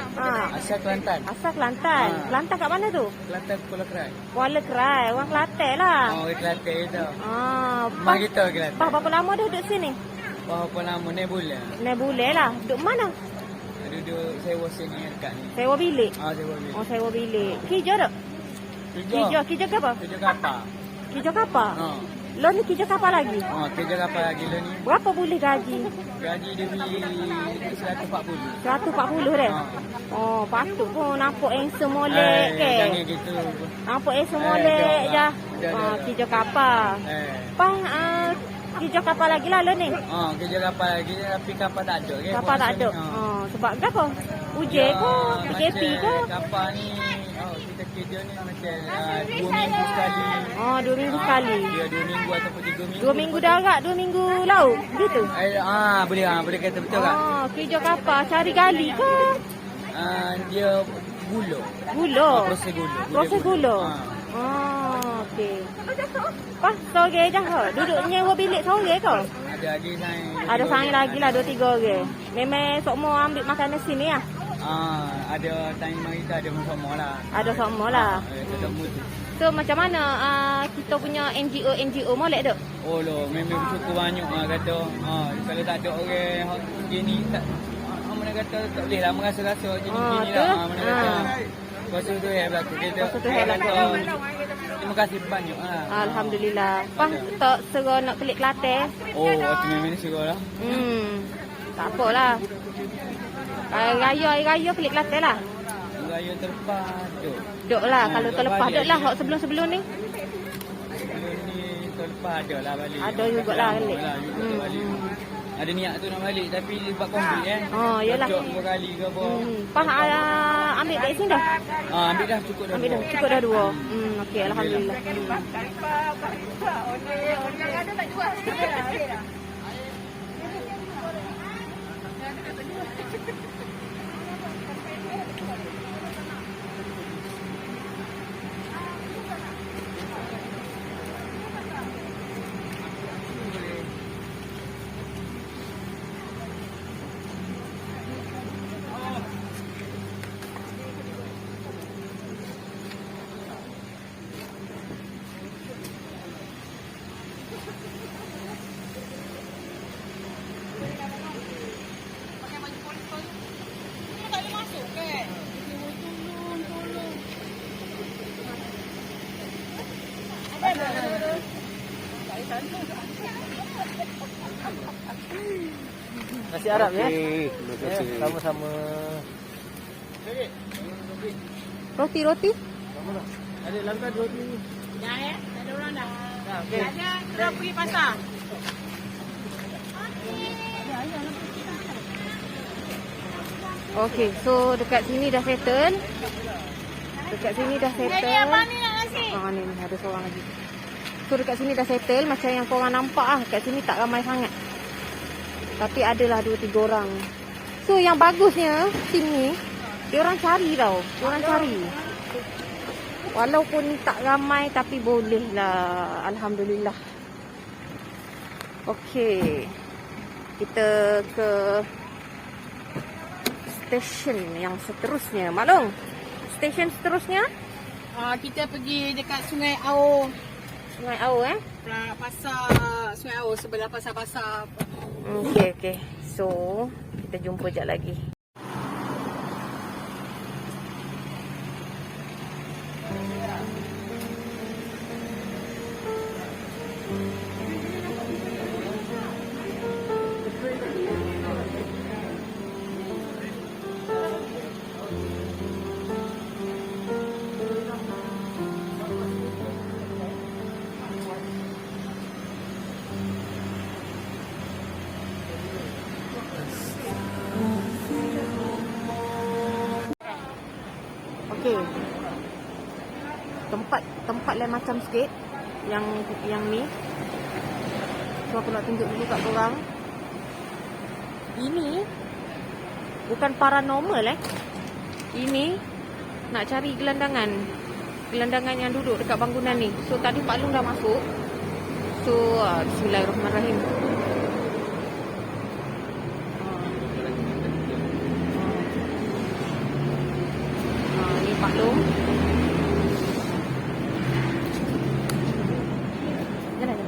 Asal Kelantan. Asal Kelantan. Kelantan kat mana tu? Kelantan Kuala Kerai. Kuala Kerai. Orang Kelantan lah. Oh, Kelantan itu. Mak Bah, kita Kelantan. bah, berapa lama dah duduk sini? Berapa lama ni boleh? 9 bulan lah. Duduk mana? Duduk sewa sini dekat ni. Sewa bilik. Sewa bilik. Oh, sewa bilik. Kijau tak? Kijau ke apa? Kerja kapal. Kijau kapal? Lo ni kijau kapal lagi? Kerja kapal lagi lo ni. Berapa boleh gaji? Gaji dia beli 140. 140 dah? Oh, patut pun nampak handsome molek ke? Jangan gitu. Nampak handsome molek je. Dah. Kijau kapal. Pas, hijau kapal lagi lah lo ni. Kerja kapal lagi tapi kapal tak ada. Kapal tak ada. Sebab apa? Ujian ke? PKP ke? Kapal ni kita kerja ni macam 2 minggu sekali. 2 minggu sekali. Dia 2 minggu ataupun 3 minggu. 2 minggu darat, 2 minggu laut. Gitu. Boleh kata betul tak? Kerja kapal cari gali ke? Dia gula. Gula. Proses gula. Proses gula. Okey. Pas sore dah ke? Duduk nyewa bilik sore ke? Ada lagi saya. Ada saing lagi lah 2-3 orang. Memang semua ambil makanan sini lah. Ada time kita ada semua lah. Ada semua lah. Ada mutu. So macam mana kita punya NGO molek tak? Oh loh, memang bersyukur banyak kata. Kalau tak ada orang gini tak mana kata tak boleh lah merasa-rasa jadi gini lah. Mana kata. Kuasa tu berlaku. Kuasa tu berlaku. Terima kasih banyak lah. Alhamdulillah. Pas tak serah nak kelik Kelantan. Waktu memang serah lah. Tak apalah. Raya kelik Kelantan lah. Raya terlepas duk. Duk lah. Kalau terlepas duk lah. Hak sebelum-sebelum ni. Sebelum ni terlepas ada lah balik. Ada jugalah balik. Balik. Ada niat tu nak balik tapi sebab konflik yalah. Cocok 2 kali ke apa. Pas ambil vaksin dah? Ambil dah cukup dah. Ambil dah cukup dah 2. Okey, alhamdulillah. Nasi Arab ya. Terima kasih. Sama-sama. Roti. Ada langkah roti. Dah ya? Ada orang dah. Okey. Ada kita pergi pasar. Okey, so dekat sini dah settle. Ni apa ni nak nasi? Ni ada seorang lagi. So dekat sini dah settle. Macam yang korang nampak lah. Kat sini tak ramai sangat. Tapi adalah 2-3 orang. So yang bagusnya sini, diorang cari tau. Diorang cari. Walaupun tak ramai tapi boleh lah. Alhamdulillah. Okey. Kita ke stesen yang seterusnya. Maklum. Stesen seterusnya. Kita pergi dekat Sungai Au. Sungai Au Pasar Sungai Au sebelah pasar-pasar. Okey. So, kita jumpa sekejap lagi. Okey. Tempat lain macam sikit yang ni. So aku nak tunjuk dulu kat korang. Ini bukan paranormal Ini nak cari gelandangan. Gelandangan yang duduk dekat bangunan ni. So tadi Pak Long dah masuk. So bismillahirrahmanirrahim. Ni Pak Long. Jalan.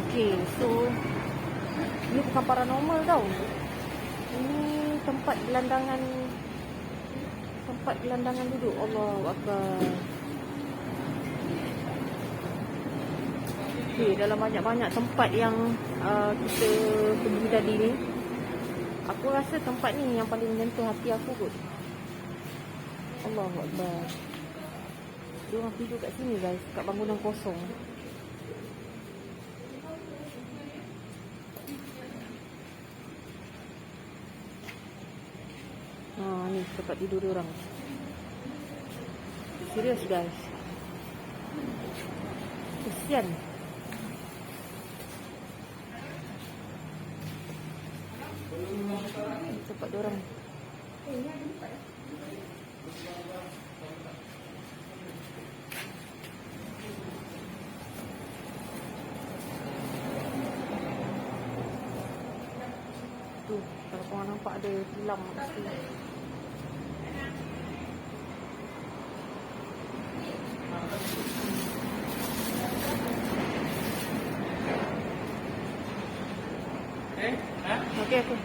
Okey, so ini bukan paranormal tau. Ini tempat gelandangan duduk. Allahu Akbar. Okey, dalam banyak-banyak tempat yang kita pergi tadi ni, aku rasa tempat ni yang paling menyentuh hati aku kot. Allahu Akbar. Dia orang tidur kat sini guys, kat bangunan kosong. Ni tempat tidur dia orang. Serius guys. Kesian. Tempat dia orang. Tu, kalau korang nampak ada tilam kat situ. Okey, okey.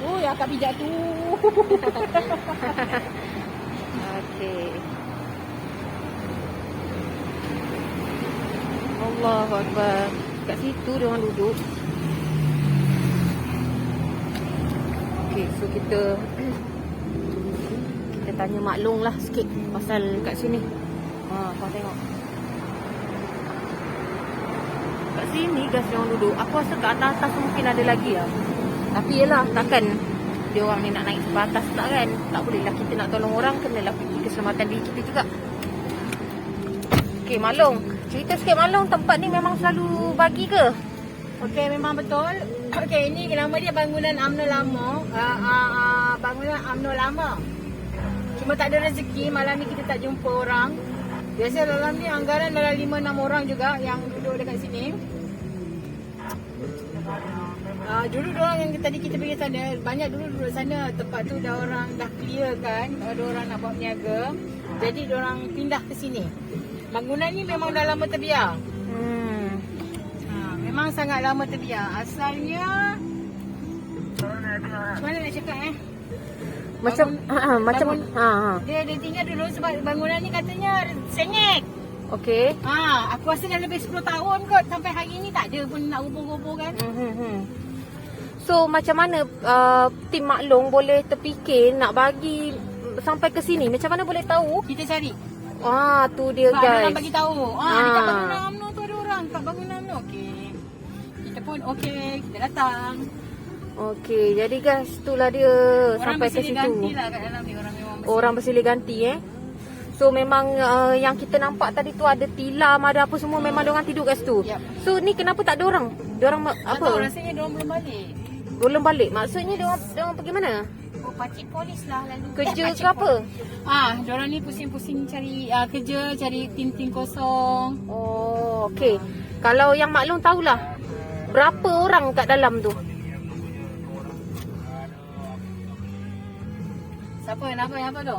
Oh, yang akak pijak tu. Okey. Allahu Akbar. Kat situ dia orang duduk. Okey, so kita tanya Mak Long lah sikit pasal kat sini. Kau tengok. Kat sini guys dia orang duduk. Aku rasa kat atas mungkin ada lagi lah. Tapi yelah, takkan dia orang ni nak naik ke atas tak kan? Tak boleh lah, kita nak tolong orang, kenalah fikir keselamatan diri kita juga. Okey, Mak Long, cerita sikit Mak Long, tempat ni memang selalu bagi ke? Okey, memang betul. Okey, ini nama dia bangunan UMNO lama. Bangunan UMNO lama. Cuma tak ada rezeki, malam ni kita tak jumpa orang. Biasa dalam ni anggaran dalam 5-6 orang juga yang duduk dekat sini. Dulu diorang yang tadi kita pergi sana, banyak dulu duduk sana. Tempat tu dah orang dah clear kan, ada orang nak buat niaga. Jadi diorang pindah ke sini. Bangunan ni memang dah lama terbiar. Memang sangat lama terbiar. Asalnya macam mana nak cakap Macam Dia tinggal dulu sebab bangunan ni katanya sengit. Okey. Aku rasa dah lebih 10 tahun kot. Sampai hari ni tak ada pun nak hubung-hubung kan. So macam mana tim Mak Long boleh terfikir nak bagi sampai ke sini? Macam mana boleh tahu? Kita cari. Tu dia Sebab guys. orang bagi tahu. Dekat bangunan UMNO tu ada orang. Kat bangunan UMNO. Okey. Kita pun okey. Kita datang. Okey, jadi guys, itulah dia Orang sampai ke bersilih situ. ganti lah kat dalam ni. Orang bersilih ganti So memang yang kita nampak tadi tu ada tilam, ada apa semua, memang diorang tidur kat situ. Yep. So ni kenapa tak ada orang? Diorang Tak apa? tahu, rasanya diorang belum balik. Belum balik. Maksudnya diorang pergi mana? Oh, pakcik polis lah lalu. Kerja pakcik ke apa? Diorang ni pusing-pusing cari kerja, cari tim-tim kosong. Oh, okey. Kalau yang Mak Long tahulah, berapa orang kat dalam tu? Siapa? Apa tu?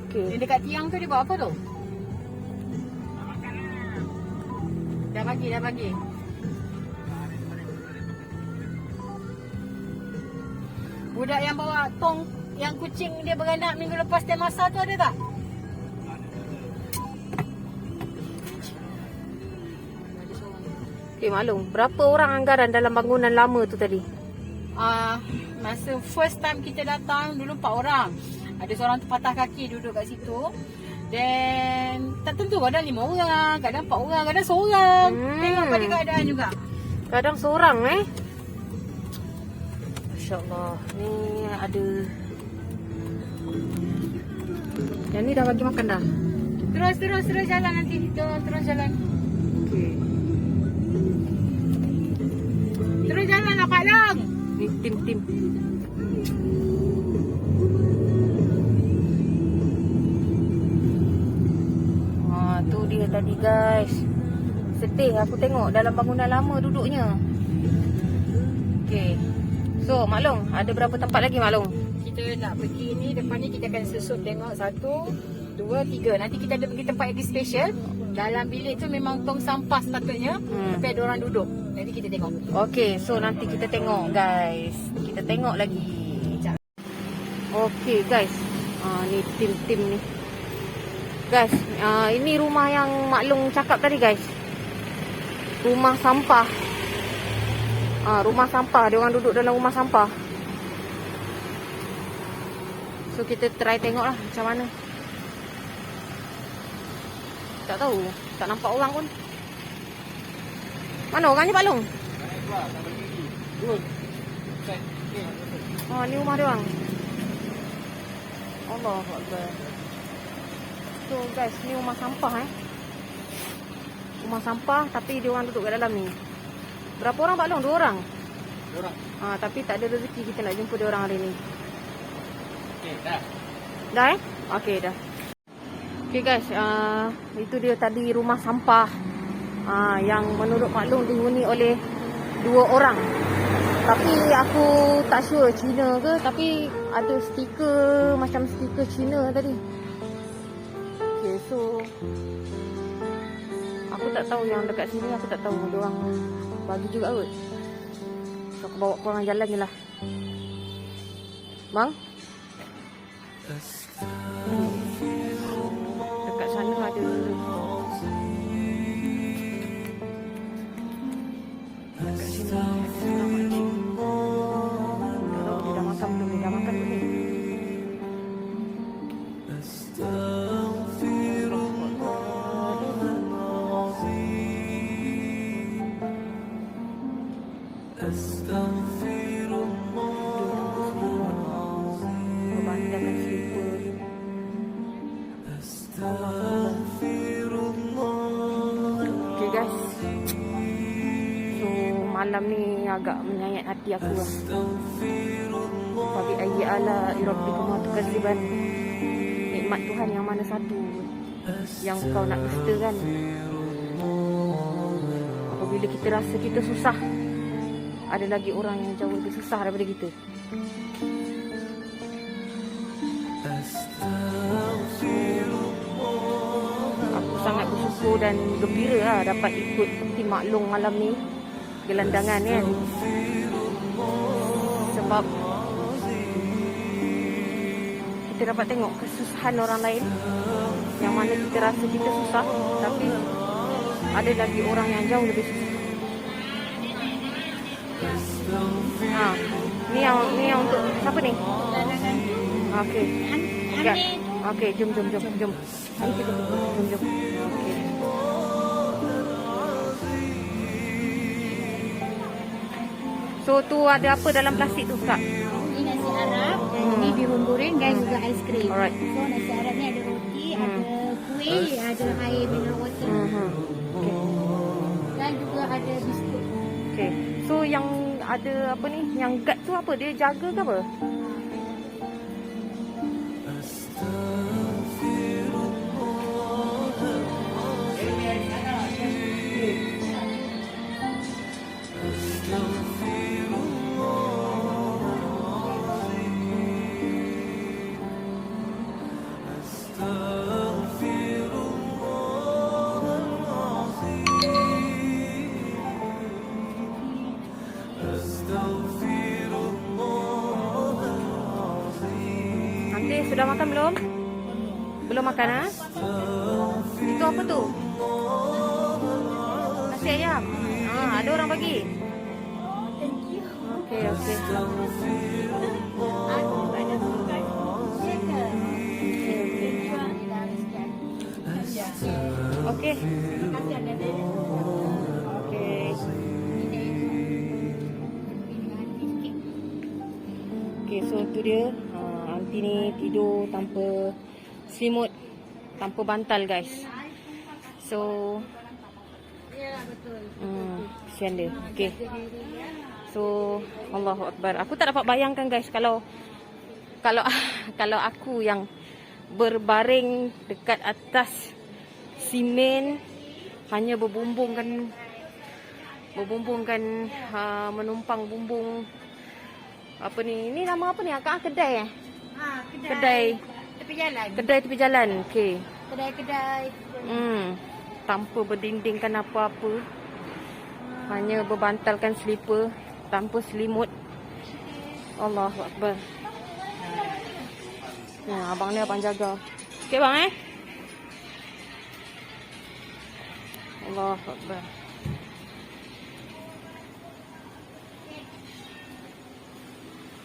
Okey. Dia dekat tiang tu dia buat apa tu? Dah bagi. Budak yang bawa tong, yang kucing dia beranak minggu lepas dia masa tu ada tak? Okey, Mak Long, berapa orang anggaran dalam bangunan lama tu tadi? Masa first time kita datang dulu 4 orang. Ada seorang terpatah kaki duduk kat situ. Dan tak tentu, kadang 5 orang, kadang 4 orang, kadang seorang. Tengok pada keadaan juga. Kadang seorang Masya-Allah. Ni ada. Yang ni dah bagi makan dah. Terus jalan nanti kita terus jalan. Okey. Terus jalan lah Pak Long. Ni tim. Tu dia tadi guys. Sedih aku tengok dalam bangunan lama duduknya. Okey. So, Mak Long, ada berapa tempat lagi Mak Long? Kita nak pergi ni, depan ni kita akan susun tengok 1, 2, 3. Nanti kita ada pergi tempat yang special. Dalam bilik tu memang tong sampah sepatutnya. Tapi ada orang duduk. Nanti kita tengok. Okey, so nanti kita tengok guys. Kita tengok lagi. Okey guys. Ni tim-tim ni. Guys, ini rumah yang Mak Long cakap tadi guys. Rumah sampah. Rumah sampah. Dia orang duduk dalam rumah sampah. So kita try tengok lah macam mana. Tak tahu. Tak nampak orang pun. Mana orangnya Pak Long? Ni rumah dia orang. Allahu Akbar. So guys, ni rumah sampah Rumah sampah tapi dia orang duduk kat dalam ni. Berapa orang Pak Long? 2 orang? 2 orang. Tapi tak ada rezeki kita nak jumpa dia orang hari ni. Okey, dah. Dah Okey, dah. Okey guys, itu dia tadi rumah sampah yang menurut Mak Long dihuni oleh 2 orang. Tapi aku tak sure Cina ke, tapi ada stiker macam stiker Cina tadi. Okay, so aku tak tahu yang dekat sini, aku tak tahu dia orang bagi juga kot. So aku bawa korang jalan je lah. Bang? Dekat sana ada dekat sini ada seorang makcik. Dia dah makan belum? Dia dah makan belum? Berbandangkan slipper. Okay guys, so malam ni agak menyayat hati aku lah. Fabi ayyi ala rabbikum tukadziban. Nikmat Tuhan yang mana satu yang kau nak dustakan. Apabila kita rasa kita susah, ada lagi orang yang jauh lebih susah daripada kita. Aku sangat bersyukur dan gembira lah dapat ikut tim Mak Long malam ni, gelandangan kan. Sebab kita dapat tengok kesusahan orang lain, yang mana kita rasa kita susah, tapi ada lagi orang yang jauh lebih susah. Ni yang untuk siapa ni? Okey. Ya. Okey, jom. Jom. Okey. So tu ada apa dalam plastik tu, Kak? Ini nasi Arab, ini bihun goreng dan juga aiskrim. Alright. So nasi Arab ni ada roti, ada kuih, ada air mineral water. Okey. Dan juga ada biskut. Okey. So yang ada apa ni? Yang guard tu apa? Dia jaga ke apa? Nanti sudah makan belum? Belum makan ah? Itu apa tu? Nasi ayam. Ada orang bagi. Okey. Okey. Okey, so tu dia. Aunty ni tidur tanpa selimut, tanpa bantal guys. So kesian dia. Okey. So Allahu Akbar. Aku tak dapat bayangkan guys kalau aku yang berbaring dekat atas simen, hanya berbumbungkan menumpang bumbung apa ni? Ini nama apa ni? Kedai Kedai tepi jalan. Kedai tepi jalan. Okey. Kedai. Tanpa berdindingkan apa-apa. Hanya berbantalkan selipar tanpa selimut. Allahu Akbar. Ya, abang ni abang jaga. Okey bang Allah Akbar.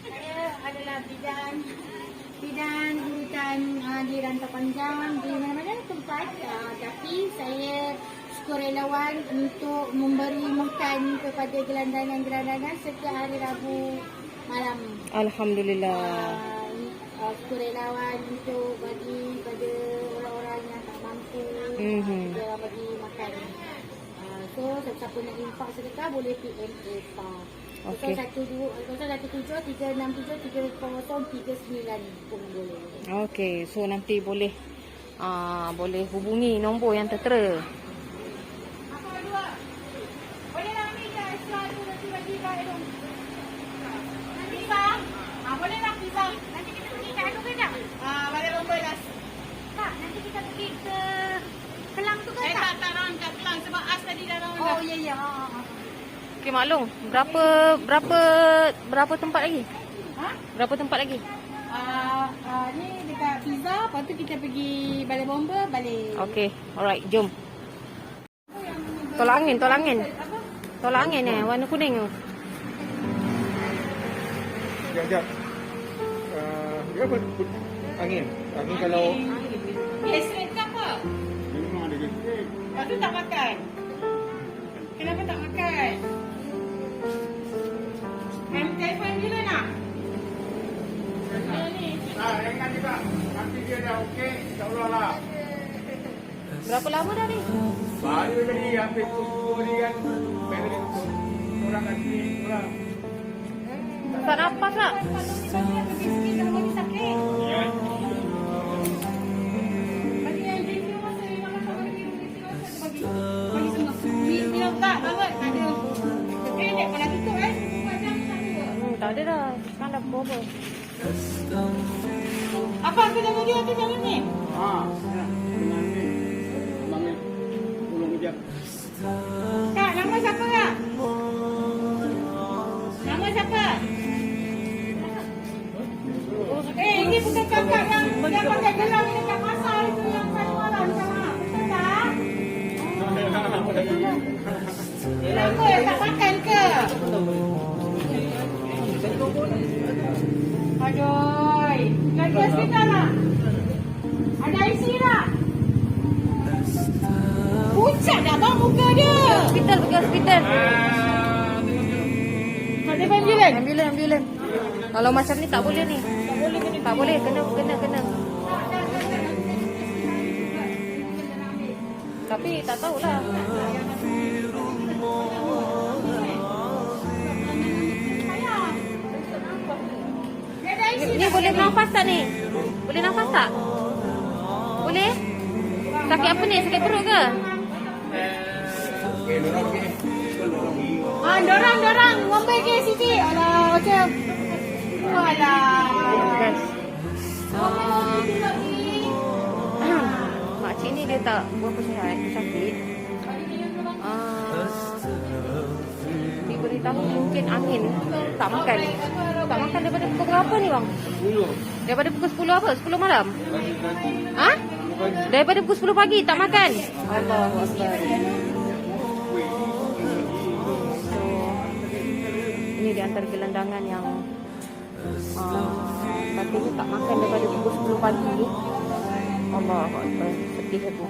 Saya adalah bidan urutan di Rantau Panjang di mana-mana tempat. Tapi saya sukarelawan untuk memberi makan kepada gelandangan-gelandangan setiap hari Rabu malam. Alhamdulillah. Sukarelawan untuk bagi pada orang-orang yang tak mampu, dia bagi makan. So siapa nak infak sedekah boleh PM Esa. Okey. 0123673039 pun boleh. Okey, so nanti boleh boleh hubungi nombor yang tertera. Apa dua? Boleh lah ambil je extra tu nanti bagi kat Edom. Nanti bang. Boleh lah pizza. Nanti kita pergi kat Edom ke tak? Balik Bomba dah. Tak, nanti kita pergi ke Kelang tu ke tak? Tak orang kat Kelang sebab As tadi dah orang. Oh ya ya. Okey maklum, berapa tempat lagi? Ha? Berapa tempat lagi? Ni dekat pizza, lepas tu kita pergi Balai Bomba, balik. Okey, alright, jom. Tolak angin. Tolak angin warna kuning tu. Sekejap. Dia apa? Angin. Angin kalau... Straight ke apa? Memang ada gestrik. Lepas tu tak makan. Kenapa tak makan? Telefon bila nak? Ingat juga. Nanti dia dah okey. InsyaAllah lah. Berapa lama dah ni? Baru tadi hampir 7 hari kan. Baru dia tutup. Orang kat sini. Orang. Tak nafas tak? Sikit dah bagi sakit. Ya. Bagi yang review masa ni makan tak bagi review masa tu bagi. Bagi semua. Minum tak banget. Ada. Dek kalau tutup macam tak ada. Tak ada dah. Sekarang dah pukul apa? Apa aku jaga dia tu jalan ni? Dengan ni. Abang ni. Tolong kejap. Kak, nama siapa kak? Nama siapa? Ini bukan kakak yang pakai gelang ni dekat pasar itu yang satu malam sama. Betul tak? Kenapa tak makan ke? Aduh, lagi hospital tak? Ada IC tak? Pucat dah bang muka dia. Hospital. Ada ambulans? Ambulans. Kalau macam ni tak boleh ni. Tak boleh. Kena. Tapi tak tahulah. Ni boleh nafas tak ni? Boleh nafas tak? Boleh? Sakit apa ni? Sakit perut ke? Dorang ngombe ke Siti. Alah macam. Alah. Guys. Makcik ni dia tak berapa sihat, dia sakit. Diberitahu mungkin angin, tak makan. Tak makan daripada pukul berapa ni bang? 10. Daripada pukul 10 apa? 10 malam? Ha? Daripada pukul 10 pagi tak makan? Allahu Akbar. So, ini di antara gelandangan yang katanya tak makan daripada pukul 10 pagi. Allahu Akbar. Sedih aku.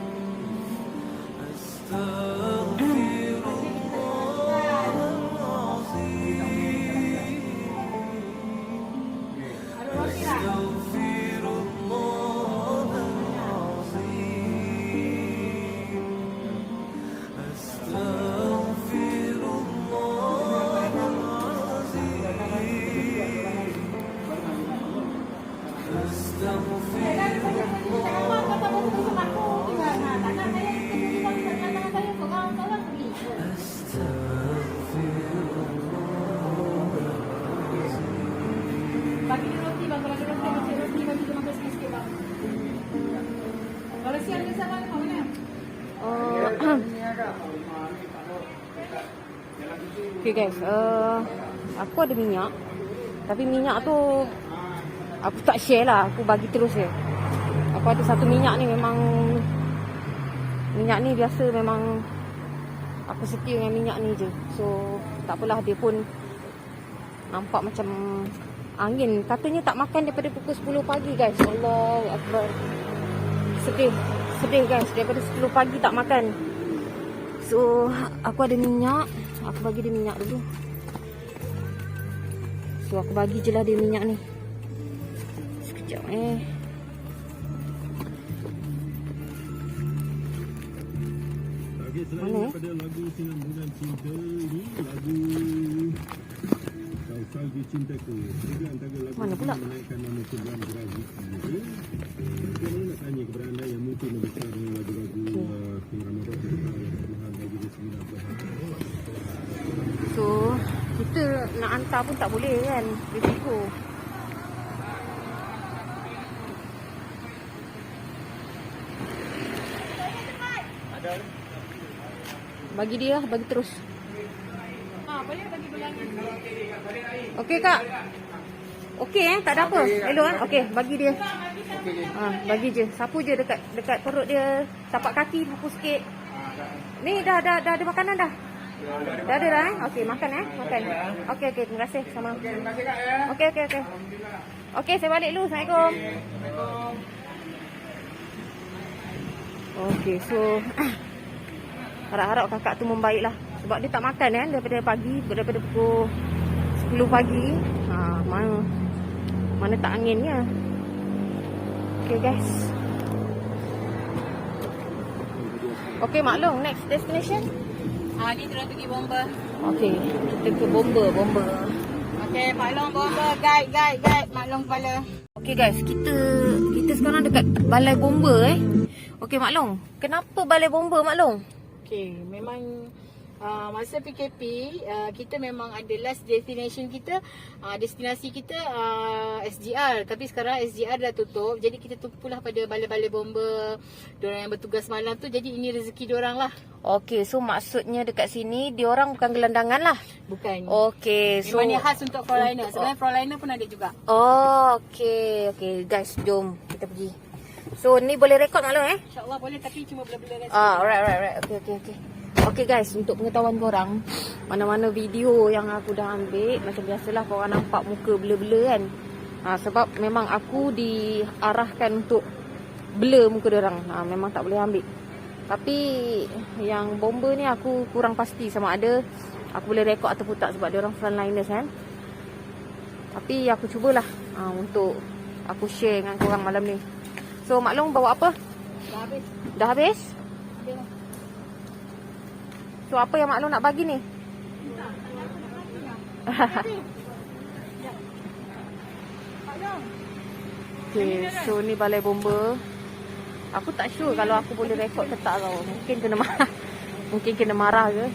Bagi dia roti bang, kalau ada roti bagi dia makan sikit-sikit bang. Kalau siang dia sama kat mana? Okay guys, aku ada minyak. Tapi minyak tu aku tak share lah, aku bagi terus je. Aku ada satu minyak ni, memang minyak ni biasa memang aku setia dengan minyak ni je. So tak apalah, dia pun nampak macam angin. Katanya tak makan daripada pukul 10 pagi guys. Allahu Akbar. Sedih guys, daripada 10 pagi tak makan. So aku ada minyak, aku bagi dia minyak dulu. So aku bagi je lah dia minyak ni. Sekejap Mana Daripada lagu Sinambungan Cinta ni, lagu Kau Salju Cintaku. Juga antara lagu Mana pula? menaikkan nama Tuan Gerazi. Saya nak tanya kepada anda yang mungkin membesar dengan lagu-lagu Ramadan yang Tuhan bagi dia 9 Tuhan. So kita nak hantar pun tak boleh kan, risiko. Bagi dia, bagi terus. Boleh bagi bulan ni. Okey kak. Okey tak ada apa. Elok okey, bagi dia. Bagi je. Sapu je dekat perut dia, tapak kaki sapu sikit. Ni dah ada makanan dah. Dah ada dah Okey, makan makan. Okey, terima kasih sama. Terima kasih Kak ya. Okey. Okey, saya balik dulu. Assalamualaikum. Okey, so harap-harap kakak tu membaik lah. Sebab dia tak makan kan daripada pagi, daripada pukul 10 pagi. Mana tak anginnya. Okay guys. Okay maklum, next destination. Ni terus pergi bomba. Okay, kita ke bomba. Okey, maklum bomba, guide, maklum kepala. Okay guys, kita sekarang dekat balai bomba Okay maklum, kenapa balai bomba maklum? Okey, memang masa PKP kita memang ada last destination kita, destinasi kita SGR, tapi sekarang SGR dah tutup, jadi kita tumpulah pada balai-balai bomba diorang yang bertugas malam tu. Jadi ini rezeki diorang lah. Okay, so maksudnya dekat sini diorang bukan gelandangan lah. Bukan. Okay, so memang ni khas untuk Frontliner. Sebenarnya Frontliner pun ada juga. Oh, okay guys, jom kita pergi. So ni boleh rekod maklum InsyaAllah boleh, tapi cuma blur-blur rasa. Alright. Okay. Okay guys, untuk pengetahuan korang, mana-mana video yang aku dah ambil, macam biasalah korang nampak muka blur-blur kan. Sebab memang aku diarahkan untuk blur muka diorang. Memang tak boleh ambil. Tapi yang bomba ni aku kurang pasti sama ada aku boleh rekod ataupun tak, sebab diorang frontliners kan. Tapi aku cubalah untuk aku share dengan korang malam ni. So maklum bawa apa? Dah habis. Dah habis? Ada lah. So apa yang maklum nak bagi ni? Okay, so ni balai bomba. Aku tak sure kalau aku boleh rekod ke tak tau. Mungkin kena marah ke.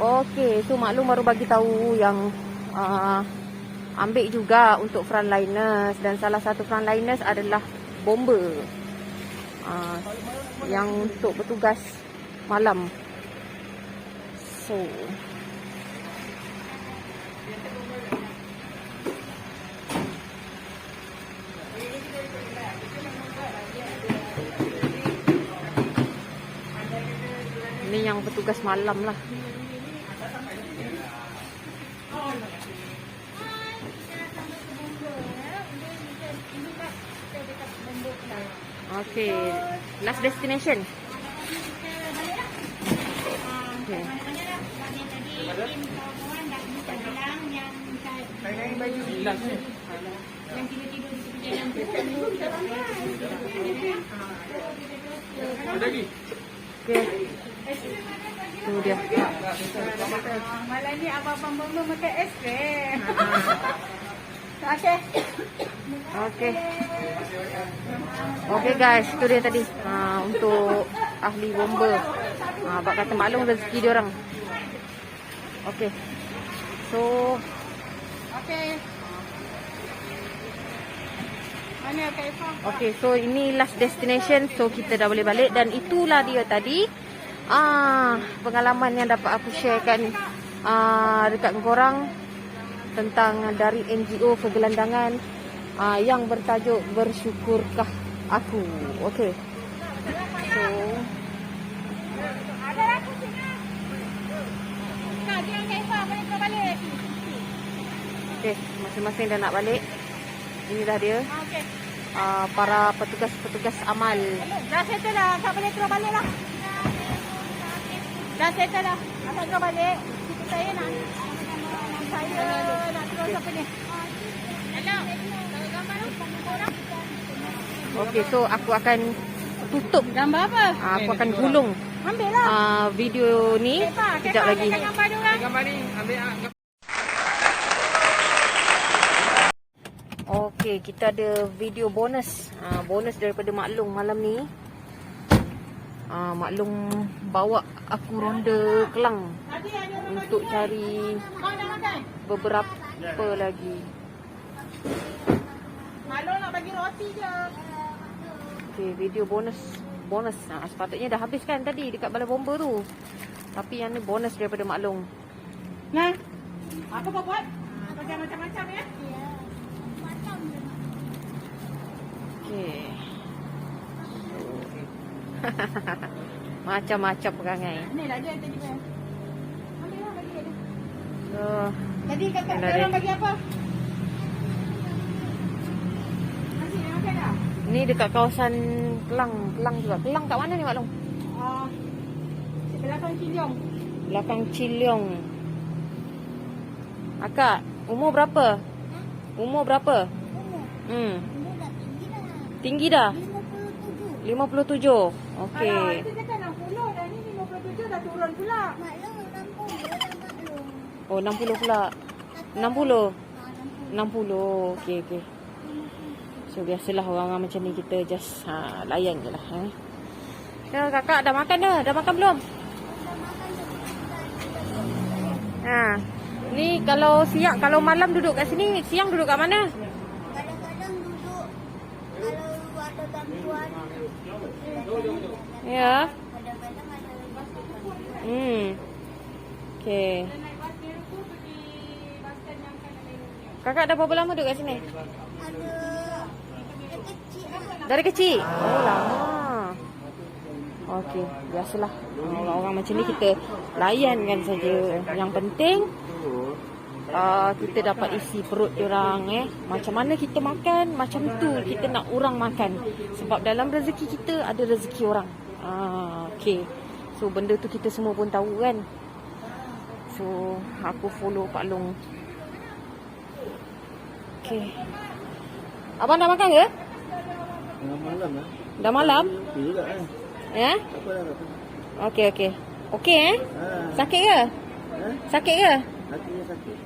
Okay, so maklum baru bagi tahu yang ambil juga untuk frontliners, dan salah satu frontliners adalah bomba. Yang untuk bertugas malam. So ini yang bertugas malam lah. Okay, last destination. Okay. Okay. Tu dia. Malam ni abang-abang bomba makan es krim. Okey. Okay. Okay guys, tu dia tadi. Untuk ahli bomba. Abang kata maklum rezeki dia orang. Okay. So Okey. Mana Kak Ifah? okay, so ini last destination. So kita dah boleh balik. Dan itulah dia tadi pengalaman yang dapat aku sharekan dekat korang tentang dari NGO Pergelandangan yang bertajuk Bersyukurkah Aku. Okey. So okey, masing-masing dah nak balik. Ini dah dia. Okey. Para petugas-petugas amal. Dah settle dah. Tak boleh terus balik lah. Dah settle dah. Tak terus balik. Saya nak terus apa ni? Hello. Gambar orang. Okey, so aku akan tutup. Gambar apa? Aku akan gulung Ambil lah. video ni sekejap lagi. Gambar dia orang. Gambar ni ambil Okey, kita ada video bonus. Bonus daripada Mak Long malam ni. Mak Long bawa aku ronda Kelang untuk cari Kau dah makan? beberapa lagi. Malu nak bagi roti je. Okey, video bonus. Sepatutnya dah habis kan tadi dekat Balai Bomba tu. Tapi yang ni bonus daripada Mak Long. Nah. Apa kau buat? Kerja macam-macam ya? Okey. Macam-macam perangai. Ni lah dia tadi kan. Ambil lah bagi dia. So, Tadi kakak Dah orang dia. bagi apa? Nasi dah makan dah? ni dekat kawasan Kelang. Kelang juga. Kelang kat mana ni Mak Long? Belakang Ciliong. Belakang Ciliong. Akak, umur berapa? Umur berapa? Tinggi dah? 57. Okey. Kalau itu cakap 60 dah ni 57 dah turun pula. Oh, 60 pula. 60. 60. Okey. So biasalah orang-orang macam ni kita just layan je lah. Ya, kakak dah makan dah? Dah makan belum? Ni kalau siang, kalau malam duduk kat sini, siang duduk kat mana? Kadang-kadang duduk kalau ada gangguan. Ya. Kadang-kadang ada Okey. Kakak dah berapa lama duduk kat sini? Dari kecil? Oh, lama. Okey, biasalah. Orang-orang macam ni kita layankan saja. Yang penting kita dapat isi perut diorang. Macam mana kita makan, macam tu kita nak orang makan. Sebab dalam rezeki kita ada rezeki orang. Okey. So benda tu kita semua pun tahu kan. So aku follow Pak Long. Okey. Abang dah makan ke? Malam lah. Dah malam? Juga kan. Ya? Apa dah kata? Okey. Okey Sakit ke? Sakit ke? Hatinya sakit.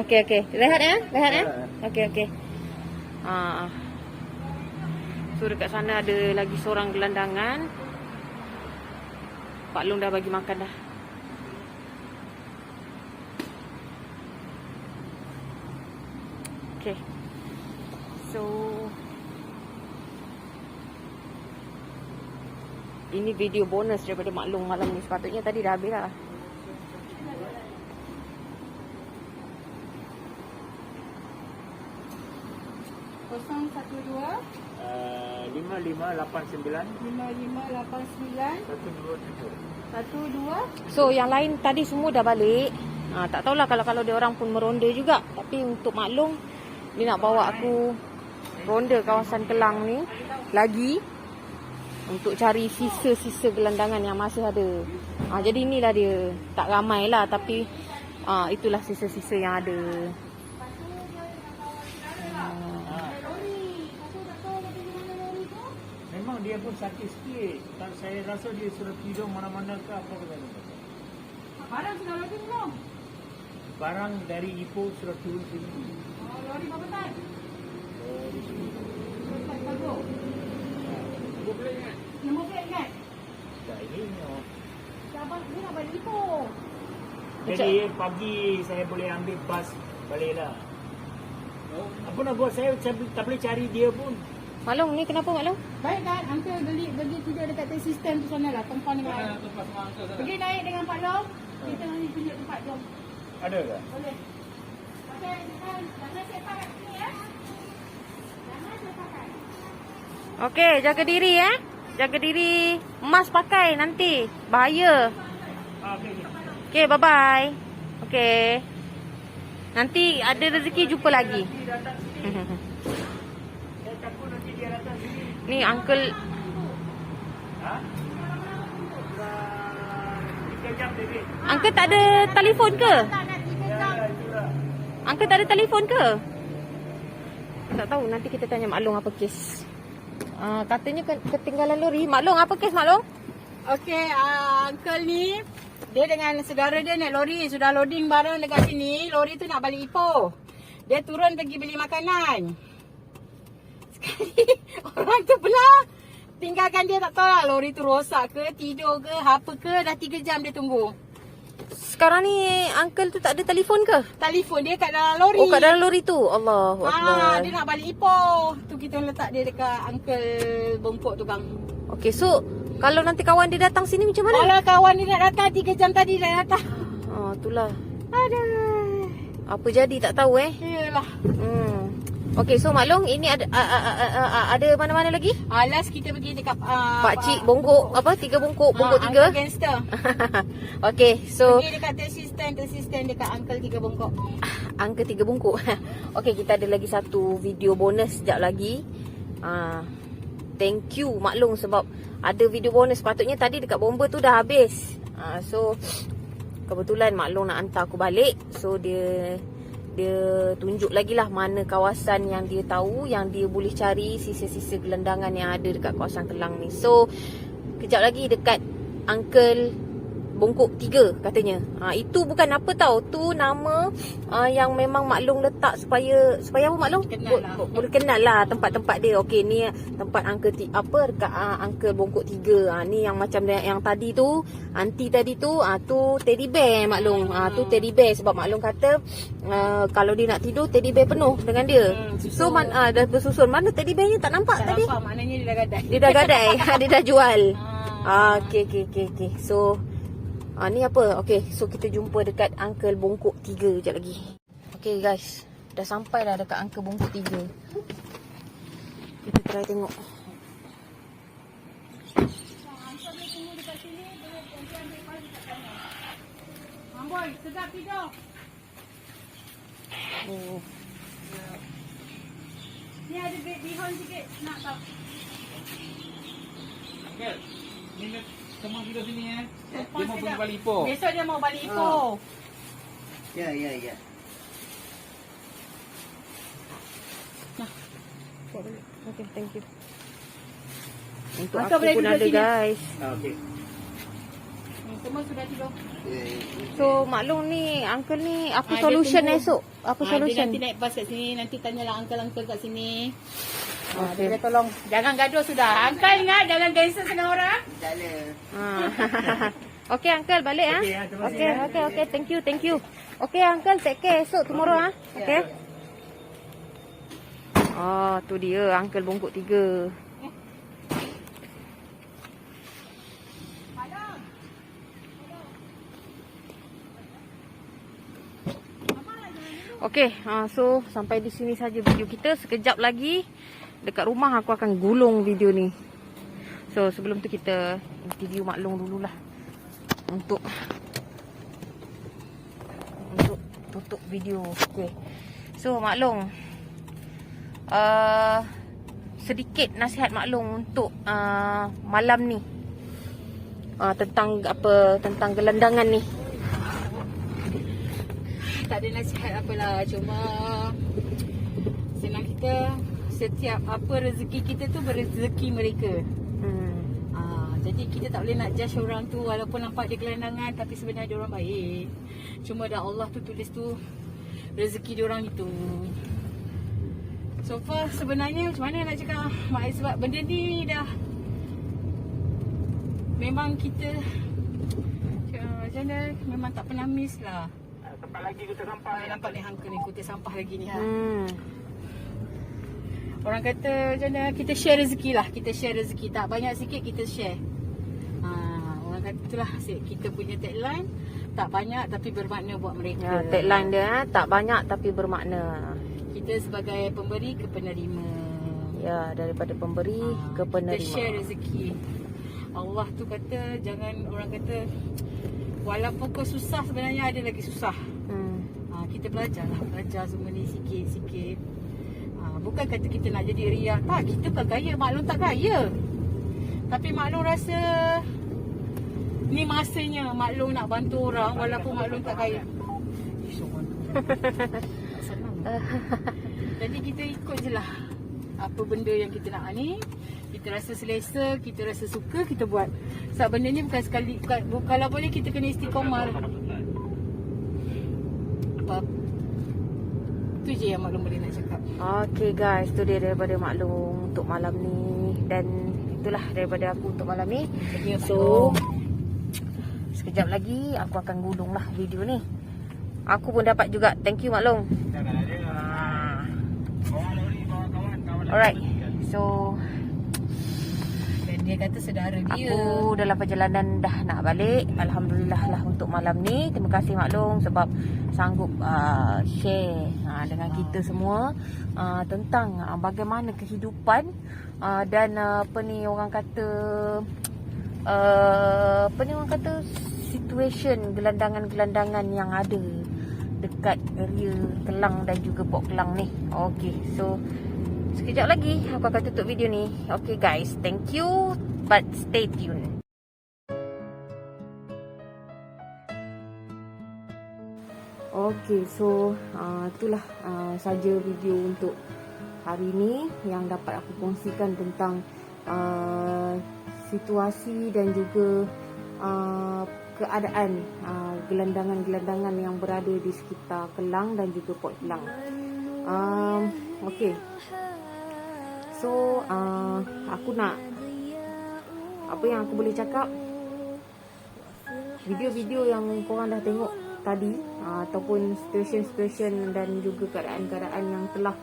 Okey. Rehat ya? Okey. So dekat sana ada lagi seorang gelandangan. Pak Long dah bagi makan dah. Okey. So ini video bonus daripada Mak Long malam ni. Sepatutnya tadi dah habis lah. Kosong 12 5589 12 So yang lain tadi semua dah balik. Tak tahulah kalau dia orang pun meronda juga. Tapi untuk Mak Long, dia nak bawa aku ronda kawasan Kelang ni lagi untuk cari sisa-sisa gelandangan yang masih ada. Jadi inilah dia. Tak ramai lah tapi itulah sisa-sisa yang ada. Memang dia pun sakit sikit. Saya rasa dia suruh tidur mana-mana ke apa ke dalam. Barang sudah lagi belum? Barang dari Ipoh sudah turun sini. Lori berapa tan? Nombor plate kan? Tak ini. Abang ni nak balik Ipoh. Jadi pagi saya boleh ambil bas baliklah. Apa nak buat, saya tak boleh cari dia pun. Mak Long, ni kenapa Mak Long? Baik kan? Uncle beli tidur dekat sistem tu sana lah. Tempat ni kan? Pergi naik dengan Pak Long. Kita nanti tunjuk tempat jom. Ada ke? Boleh. Okey, jaga diri Jaga diri. Mask pakai nanti. Bahaya. Okey. Okey, bye-bye. Okey. Nanti ada rezeki jumpa lagi. Saya takut nanti dia datang sini. Ni uncle. Ha? 3 jam lebih. Uncle tak ada telefon ke? Ya, itulah. Uncle tak ada telefon ke? Tak tahu, nanti kita tanya Mak Long apa kes. Katanya ketinggalan lori. Mak Long, apa kes Mak Long? Okey, uncle ni dia dengan saudara dia naik lori, sudah loading barang dekat sini. Lori tu nak balik Ipoh. Dia turun pergi beli makanan. Sekali orang tu pula tinggalkan dia, tak tahu lah lori tu rosak ke, tidur ke, apa ke, dah 3 jam dia tunggu. Sekarang ni uncle tu tak ada telefon ke? Telefon dia kat dalam lori. Oh, kat dalam lori tu. Allahu Akbar. Dia nak balik Ipoh. Tu kita letak dia dekat uncle bongkok tu bang. Okey, so kalau nanti kawan dia datang sini macam mana? Kalau kawan dia nak datang 3 jam tadi dah datang. Itulah. Aduh. Apa jadi tak tahu Yalah. Okey, so Mak Long, ini ada mana-mana lagi? Last kita pergi dekat Pak Cik bongkok apa? 3 bongkok, bongkok 3. Uncle gangster. Okey, so Pergi dekat taxi stand dekat uncle 3 bongkok. angka 3 bongkok. Okey, kita ada lagi satu video bonus sekejap lagi. Thank you Mak Long sebab ada video bonus. Patutnya tadi dekat bomba tu dah habis. So kebetulan Mak Long nak hantar aku balik. So dia tunjuk lagi lah mana kawasan yang dia tahu, yang dia boleh cari sisa-sisa gelandangan yang ada dekat kawasan Kelang ni. So kejap lagi dekat Uncle Bongkok 3 katanya. Itu bukan apa tau, tu nama yang memang Mak Long letak supaya apa Mak Long? Kenal lah. Boleh kenal lah tempat-tempat dia. Okey, ni tempat dekat Uncle Bongkok 3. Ni yang macam yang tadi tu, anti tadi tu, tu teddy bear Mak Long. Tu teddy bear sebab Mak Long kata kalau dia nak tidur teddy bear penuh dengan dia. So dah bersusun. Mana teddy bearnya tak nampak Tak tadi? nampak, maknanya dia dah gadai. Dia dah gadai. Dia dah jual. Okey. So ni apa? Okey, so kita jumpa dekat Uncle Bongkok 3 sekejap lagi. Okey guys, dah sampai dah dekat Uncle Bongkok 3. Kita try tengok. Amboi, sedap tidur. Oh. Ni ada bihon sikit, nak tak? Uncle, ni semua tidur sini Dia Lepas mau pergi sedap. balik Ipoh. Besok dia mau balik Ipoh. Ya. Okay, thank you. Untuk Uncle aku boleh pun duduk ada sini. guys. Okey. Semua sudah tidur. So Mak Long ni, Uncle ni apa Dia solution tunggu. esok? Apa Dia solution? nanti naik bas kat sini, nanti tanyalah uncle-uncle kat sini. Dia kata tolong, jangan gaduh sudah. Uncle ingat, jangan gangster dengan orang. Okay Uncle, balik Terima kasih, Okay, thank you. Okay Uncle, take care esok tomorrow Okay. Tu dia Uncle Bongkok 3. Okay, so sampai di sini saja video kita. Sekejap lagi dekat rumah aku akan gulung video ni. So sebelum tu kita interview Mak Long dululah untuk tutup video. Okay. So Mak Long, sedikit nasihat Mak Long untuk malam ni, tentang gelandangan ni. Tak ada nasihat apalah, cuma senang kita, setiap apa rezeki kita tu berezeki mereka. Jadi kita tak boleh nak judge orang tu walaupun nampak dia gelandangan tapi sebenarnya dia orang baik. Cuma dah Allah tu tulis tu rezeki dia orang itu. So far sebenarnya macam mana nak cakap, sebab benda ni dah memang kita macam mana, memang tak pernah miss lah. Tempat lagi kita sampai. Nampak ni hangka ni, kutip sampah lagi ni Orang kata macam mana, kita share rezeki lah. Kita share rezeki, tak banyak sikit kita share. Orang itulah kita punya tagline, tak banyak tapi bermakna buat mereka. Tagline dia tak banyak tapi bermakna. Kita sebagai pemberi ke penerima. Ya, daripada pemberi ke penerima. Kita share rezeki. Allah tu kata, jangan orang kata walaupun kau susah, sebenarnya ada lagi susah. Kita belajar semua ni sikit-sikit. Bukan kata kita nak jadi riak. Tak, kita bukan kaya, maklum tak kaya. Tapi maklum rasa ni masanya maklum nak bantu orang walaupun maklum tak kaya. Tak senang. Jadi kita ikut je lah apa benda yang kita nak ni. Kita rasa selesa, kita rasa suka, kita buat. Sebab benda ni bukan sekali, kalau boleh kita kena istiqomah. Apa? Itu je yang maklum boleh nak cakap. Okay guys, tu dia daripada maklum untuk malam ni. Dan itulah daripada aku untuk malam ni. So, sekejap lagi aku akan gulung lah video ni. Aku pun dapat juga. Thank you maklum. Alright. So, Dan dia kata saudara dia. aku dalam perjalanan dah nak balik. Alhamdulillah lah untuk malam ni. Terima kasih maklum sebab sanggup share dengan kita semua tentang bagaimana kehidupan dan apa ni orang kata situation gelandangan-gelandangan yang ada dekat area Kelang dan juga Port Kelang ni. Okay, so sekejap lagi aku akan tutup video ni. Okay guys, thank you but stay tuned. Okay, so itulah saja video untuk hari ni yang dapat aku kongsikan tentang situasi dan juga keadaan gelandangan-gelandangan yang berada di sekitar Kelang dan juga Port Kelang. Okay, so aku nak, apa yang aku boleh cakap, video-video yang korang dah tengok tadi ataupun situation dan juga keadaan-keadaan yang telah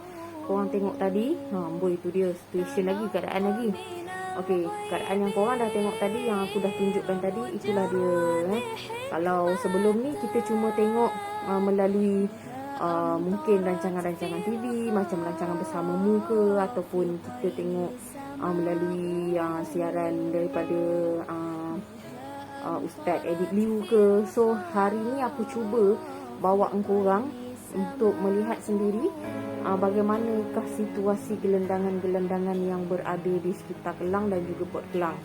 korang tengok tadi, boy itu dia situation lagi, keadaan lagi. Okey, keadaan yang korang dah tengok tadi, yang aku dah tunjukkan tadi, itulah dia. Kalau sebelum ni kita cuma tengok melalui mungkin rancangan-rancangan TV macam rancangan Bersamamu ke, ataupun kita tengok melalui siaran daripada Ustaz Edit Liu ke. So hari ni aku cuba bawa korang untuk melihat sendiri bagaimanakah situasi gelandangan-gelandangan yang berada di sekitar Kelang dan juga Port Kelang.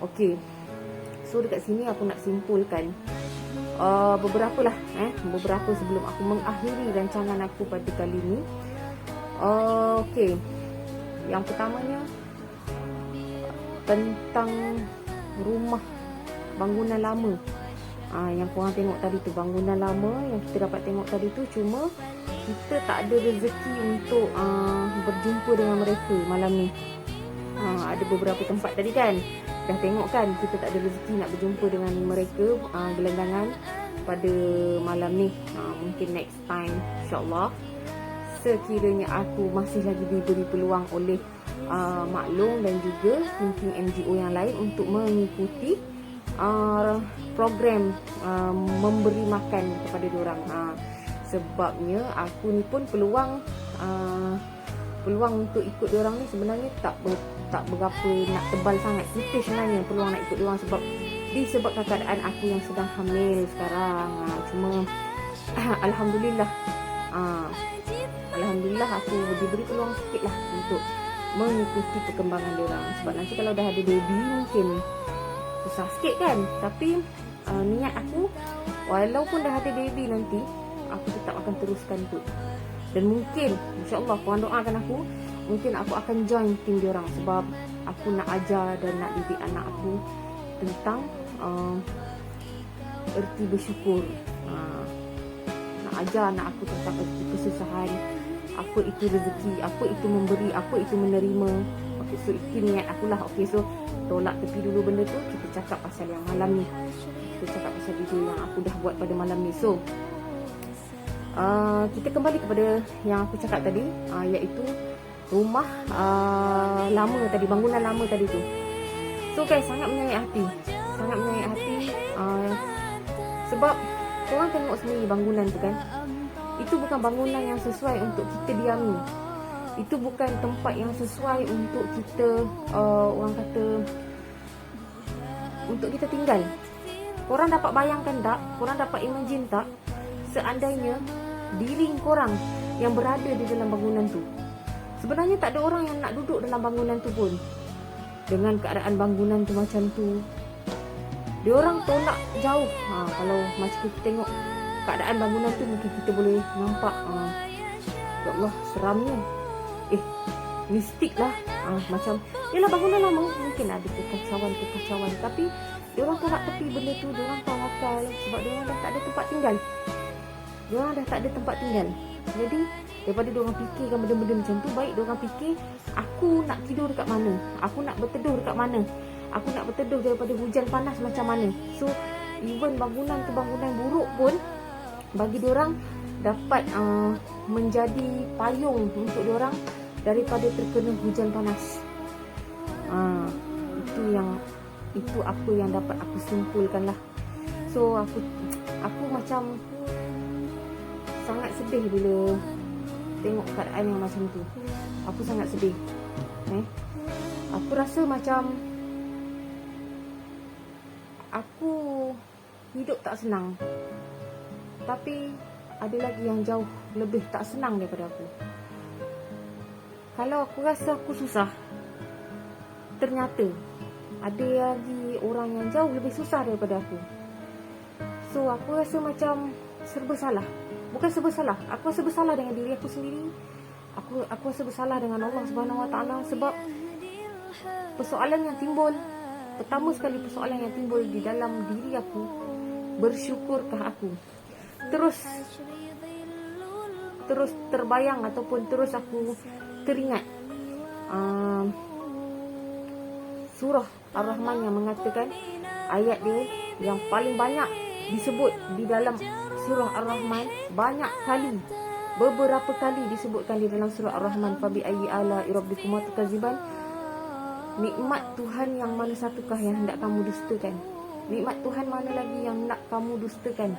Okey, so dekat sini aku nak simpulkan beberapa sebelum aku mengakhiri rancangan aku pada kali ni. Okey, yang pertamanya tentang rumah bangunan lama. Yang korang tengok tadi tu bangunan lama yang kita dapat tengok tadi tu, cuma kita tak ada rezeki untuk berjumpa dengan mereka malam ni. Ada beberapa tempat tadi kan dah tengok kan, kita tak ada rezeki nak berjumpa dengan mereka gelandangan pada malam ni. Mungkin next time insyaAllah, sekiranya aku masih lagi diberi peluang oleh maklum dan juga mungkin NGO yang lain untuk mengikuti program memberi makan kepada diorang. Sebabnya aku ni pun peluang untuk ikut diorang ni sebenarnya tak berapa nak tebal sangat. Kita sebenarnya peluang nak ikut diorang sebab disebabkan keadaan aku yang sedang hamil sekarang. Cuma Alhamdulillah aku diberi peluang sikit lah untuk mengikuti perkembangan diorang. Sebab nanti kalau dah ada baby mungkin susah sikit kan. Tapi niat aku, walaupun dah ada baby nanti, aku tetap akan teruskan tu. Dan mungkin insyaAllah korang doakan aku, mungkin aku akan join tim diorang. Sebab aku nak ajar dan nak didik anak aku tentang erti bersyukur. Nak ajar anak aku tentang erti kesusahan, apa itu rezeki, apa itu memberi, apa itu menerima. Okay, so itu niat aku lah. Okay, so tolak tepi dulu benda tu, kita cakap pasal yang malam ni. Kita cakap pasal video yang aku dah buat pada malam ni. So kita kembali kepada yang aku cakap tadi, iaitu rumah lama tadi, bangunan lama tadi tu. So guys, sangat menyayat hati Sebab korang tengok sendiri bangunan tu kan, itu bukan bangunan yang sesuai untuk kita diami. Itu bukan tempat yang sesuai untuk kita orang kata untuk kita tinggal. Korang dapat bayangkan tak? Korang dapat imagine tak? Seandainya diri korang yang berada di dalam bangunan tu, sebenarnya tak ada orang yang nak duduk dalam bangunan tu pun. Dengan keadaan bangunan tu macam tu, diorang tolak jauh. Kalau macam kita tengok keadaan bangunan tu, mungkin kita boleh nampak ya Allah, seramnya. Mistik lah. Macam, yelah bangunan lama, mungkin ada kekacauan. Tapi diorang tolak tepi benda tu, diorang tawakal. Sebab diorang dah tak ada tempat tinggal. Jadi daripada diorang fikirkan benda-benda macam tu, baik diorang fikir, aku nak tidur dekat mana, aku nak berteduh dekat mana, aku nak berteduh daripada hujan panas macam mana. So even bangunan tu bangunan buruk pun, bagi diorang dapat menjadi payung untuk diorang daripada terkena hujan panas. Itu apa yang dapat aku simpulkan lah. So aku macam sangat sedih bila tengok keadaan yang macam tu. Aku sangat sedih. Aku rasa macam aku hidup tak senang. Tapi ada lagi yang jauh lebih tak senang daripada aku. Kalau aku rasa aku susah, ternyata ada lagi orang yang jauh lebih susah daripada aku. So aku rasa macam serba salah. Bukan serba salah, aku rasa bersalah dengan diri aku sendiri. Aku rasa bersalah dengan Allah Subhanahu Wa Taala. Sebab persoalan yang timbul, pertama sekali persoalan yang timbul di dalam diri aku, bersyukurkah aku? Terus terbayang ataupun terus aku teringat surah Ar-Rahman yang mengatakan, ayat dia yang paling banyak disebut di dalam surah Ar-Rahman, banyak kali, beberapa kali disebutkan di dalam surah Ar-Rahman, fabi ayyi ala'i rabbikuma tukadziban. Nikmat Tuhan yang mana satukah yang hendak kamu dustakan? Nikmat Tuhan mana lagi yang nak kamu dustakan?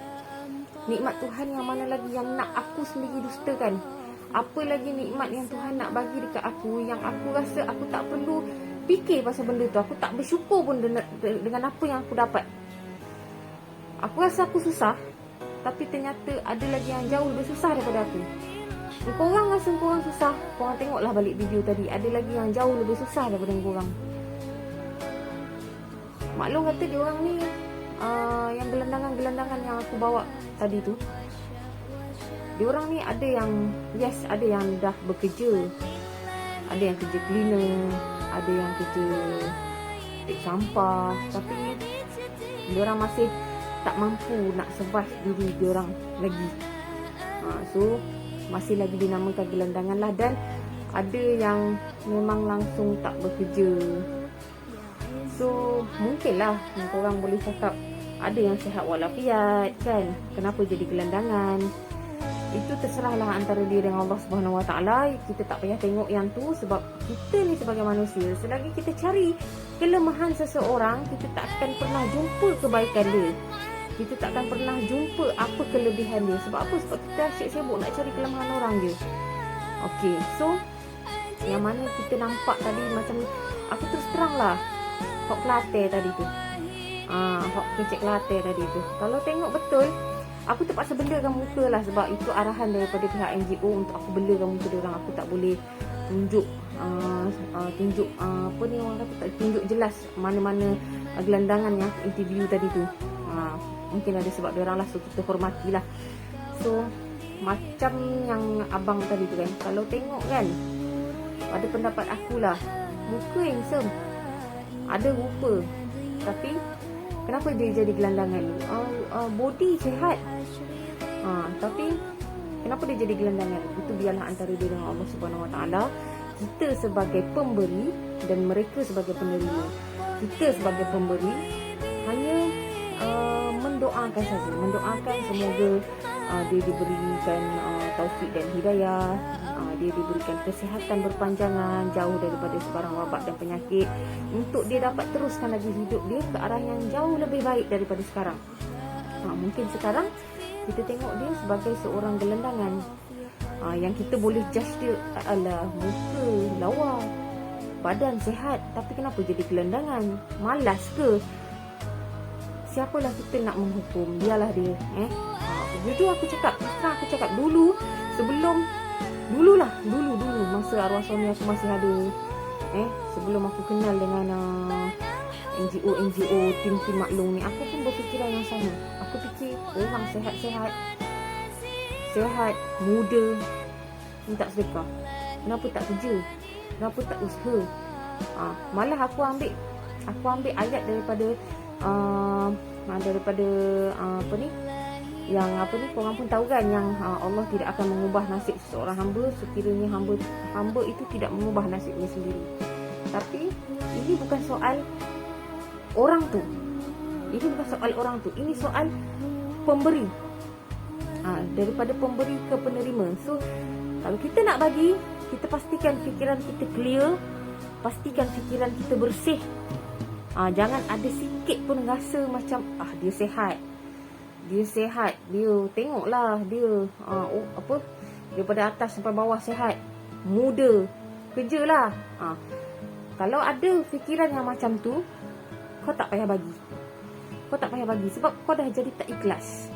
Nikmat Tuhan yang mana lagi yang nak aku sendiri dustakan? Apa lagi nikmat yang Tuhan nak bagi dekat aku, yang aku rasa aku tak perlu fikir pasal benda tu. Aku tak bersyukur pun dengan apa yang aku dapat. Aku rasa aku susah, tapi ternyata ada lagi yang jauh lebih susah daripada aku. Korang rasa korang susah, korang tengoklah balik video tadi, ada lagi yang jauh lebih susah daripada korang. Maklum kata diorang ni yang gelandangan-gelandangan yang aku bawa tadi tu, diorang ni ada yang ada yang dah bekerja, ada yang kerja cleaner, ada yang kerja take sampah, tapi diorang masih tak mampu nak survive diri diorang lagi. So masih lagi dinamakan gelandangan lah. Dan ada yang memang langsung tak bekerja. So mungkinlah korang boleh cakap ada yang sihat walafiat kan, kenapa jadi gelandangan? Itu terserahlah antara dia dengan Allah Subhanahu Wa Taala. Kita tak payah tengok yang tu, sebab kita ni sebagai manusia, selagi kita cari kelemahan seseorang, kita tak akan pernah jumpa kebaikan dia. Kita tak akan pernah jumpa apa kelebihan dia. Sebab apa? Sebab kita asyik sibuk nak cari kelemahan orang je. Okay, so yang mana kita nampak tadi, macam aku terus terang lah, hok latte tadi tu, hok kecek latte tadi tu, kalau tengok betul, aku terpaksa belakan muka lah. Sebab itu arahan daripada pihak NGO untuk aku belakan muka diorang. Aku tak boleh tunjuk apa ni orang kata, tak tunjuk jelas mana-mana gelandangan yang aku interview tadi tu. Mungkin ada sebab diorang lah, so kita hormatilah. So macam yang abang tadi tu kan, kalau tengok kan, pada pendapat akulah, muka handsome, ada rupa, tapi kenapa dia jadi gelandangan? Body sihat, tapi kenapa dia jadi gelandangan? Itu biarlah antara dia dengan Allah Subhanahu Wa Taala. Kita sebagai pemberi dan mereka sebagai penerima. Kita sebagai pemberi hanya mendoakan saja, mendoakan semoga dia diberikan taufik dan hidayah, dia diberikan kesihatan berpanjangan, jauh daripada sebarang wabak dan penyakit, untuk dia dapat teruskan lagi hidup dia ke arah yang jauh lebih baik daripada sekarang. Mungkin sekarang kita tengok dia sebagai seorang gelandangan. Yang kita boleh judge dia adalah muka lawa, badan sihat, tapi kenapa jadi gelandangan? Malas ke? Siapalah kita nak menghukum? Biarlah dia. Begitu aku cakap dulu masa arwah suami aku masih ada, sebelum aku kenal dengan NGO, tim-tim maklum ni, aku pun berfikiran yang sama. Aku fikir orang sehat, muda, minta sedekah. Kenapa tak kerja? Kenapa tak usaha? Malah aku ambil ayat daripada korang pun tahu kan, yang Allah tidak akan mengubah nasib seseorang hamba sekiranya hamba itu tidak mengubah nasibnya sendiri. Tapi ini bukan soal orang tu. Ini soal pemberi. Daripada pemberi ke penerima. So kalau kita nak bagi, kita pastikan fikiran kita clear, pastikan fikiran kita bersih. Jangan ada sikit pun rasa macam dia sehat, dia tengoklah dia daripada atas sampai bawah sehat, muda, kerjalah. Kalau ada fikiran yang macam tu, kau tak payah bagi sebab kau dah jadi tak ikhlas.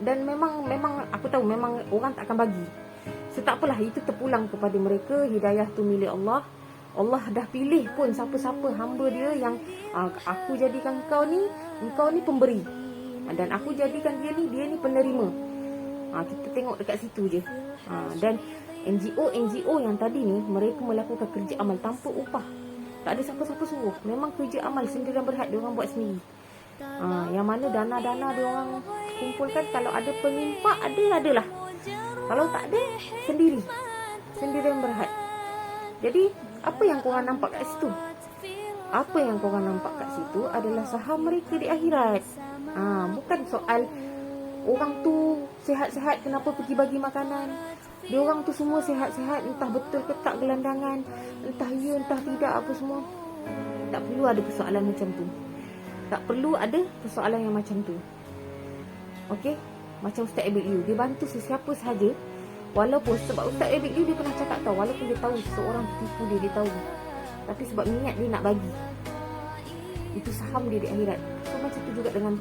Dan memang aku tahu memang orang tak akan bagi. So tak apalah, itu terpulang kepada mereka. Hidayah tu milik Allah. Allah dah pilih pun siapa-siapa hamba dia yang aku jadikan engkau ni pemberi, dan aku jadikan dia ni penerima. Kita tengok dekat situ je. Dan NGO yang tadi ni, mereka melakukan kerja amal tanpa upah. Tak ada siapa-siapa suruh. Memang kerja amal sendirian berhad, dia orang buat sendiri. Yang mana dana-dana dia orang kumpulkan, kalau ada pengimpak adalah. Kalau tak ada, sendirian berhad. Jadi apa yang korang nampak kat situ? Adalah saham mereka di akhirat. Bukan soal orang tu sihat-sihat kenapa pergi bagi makanan. Dia orang tu semua sihat-sihat, entah betul ke tak gelandangan, entah ya entah tidak apa semua. Tak perlu ada persoalan macam tu. Yang macam tu. Okey? Macam Ustaz Abid Liu, dia bantu sesiapa sahaja. Walaupun sebab Ustaz Abid Liu dia pernah cakap tau, walaupun dia tahu seseorang tipu dia tahu, tapi sebab niat dia nak bagi, itu saham dia di akhirat. So macam tu juga dengan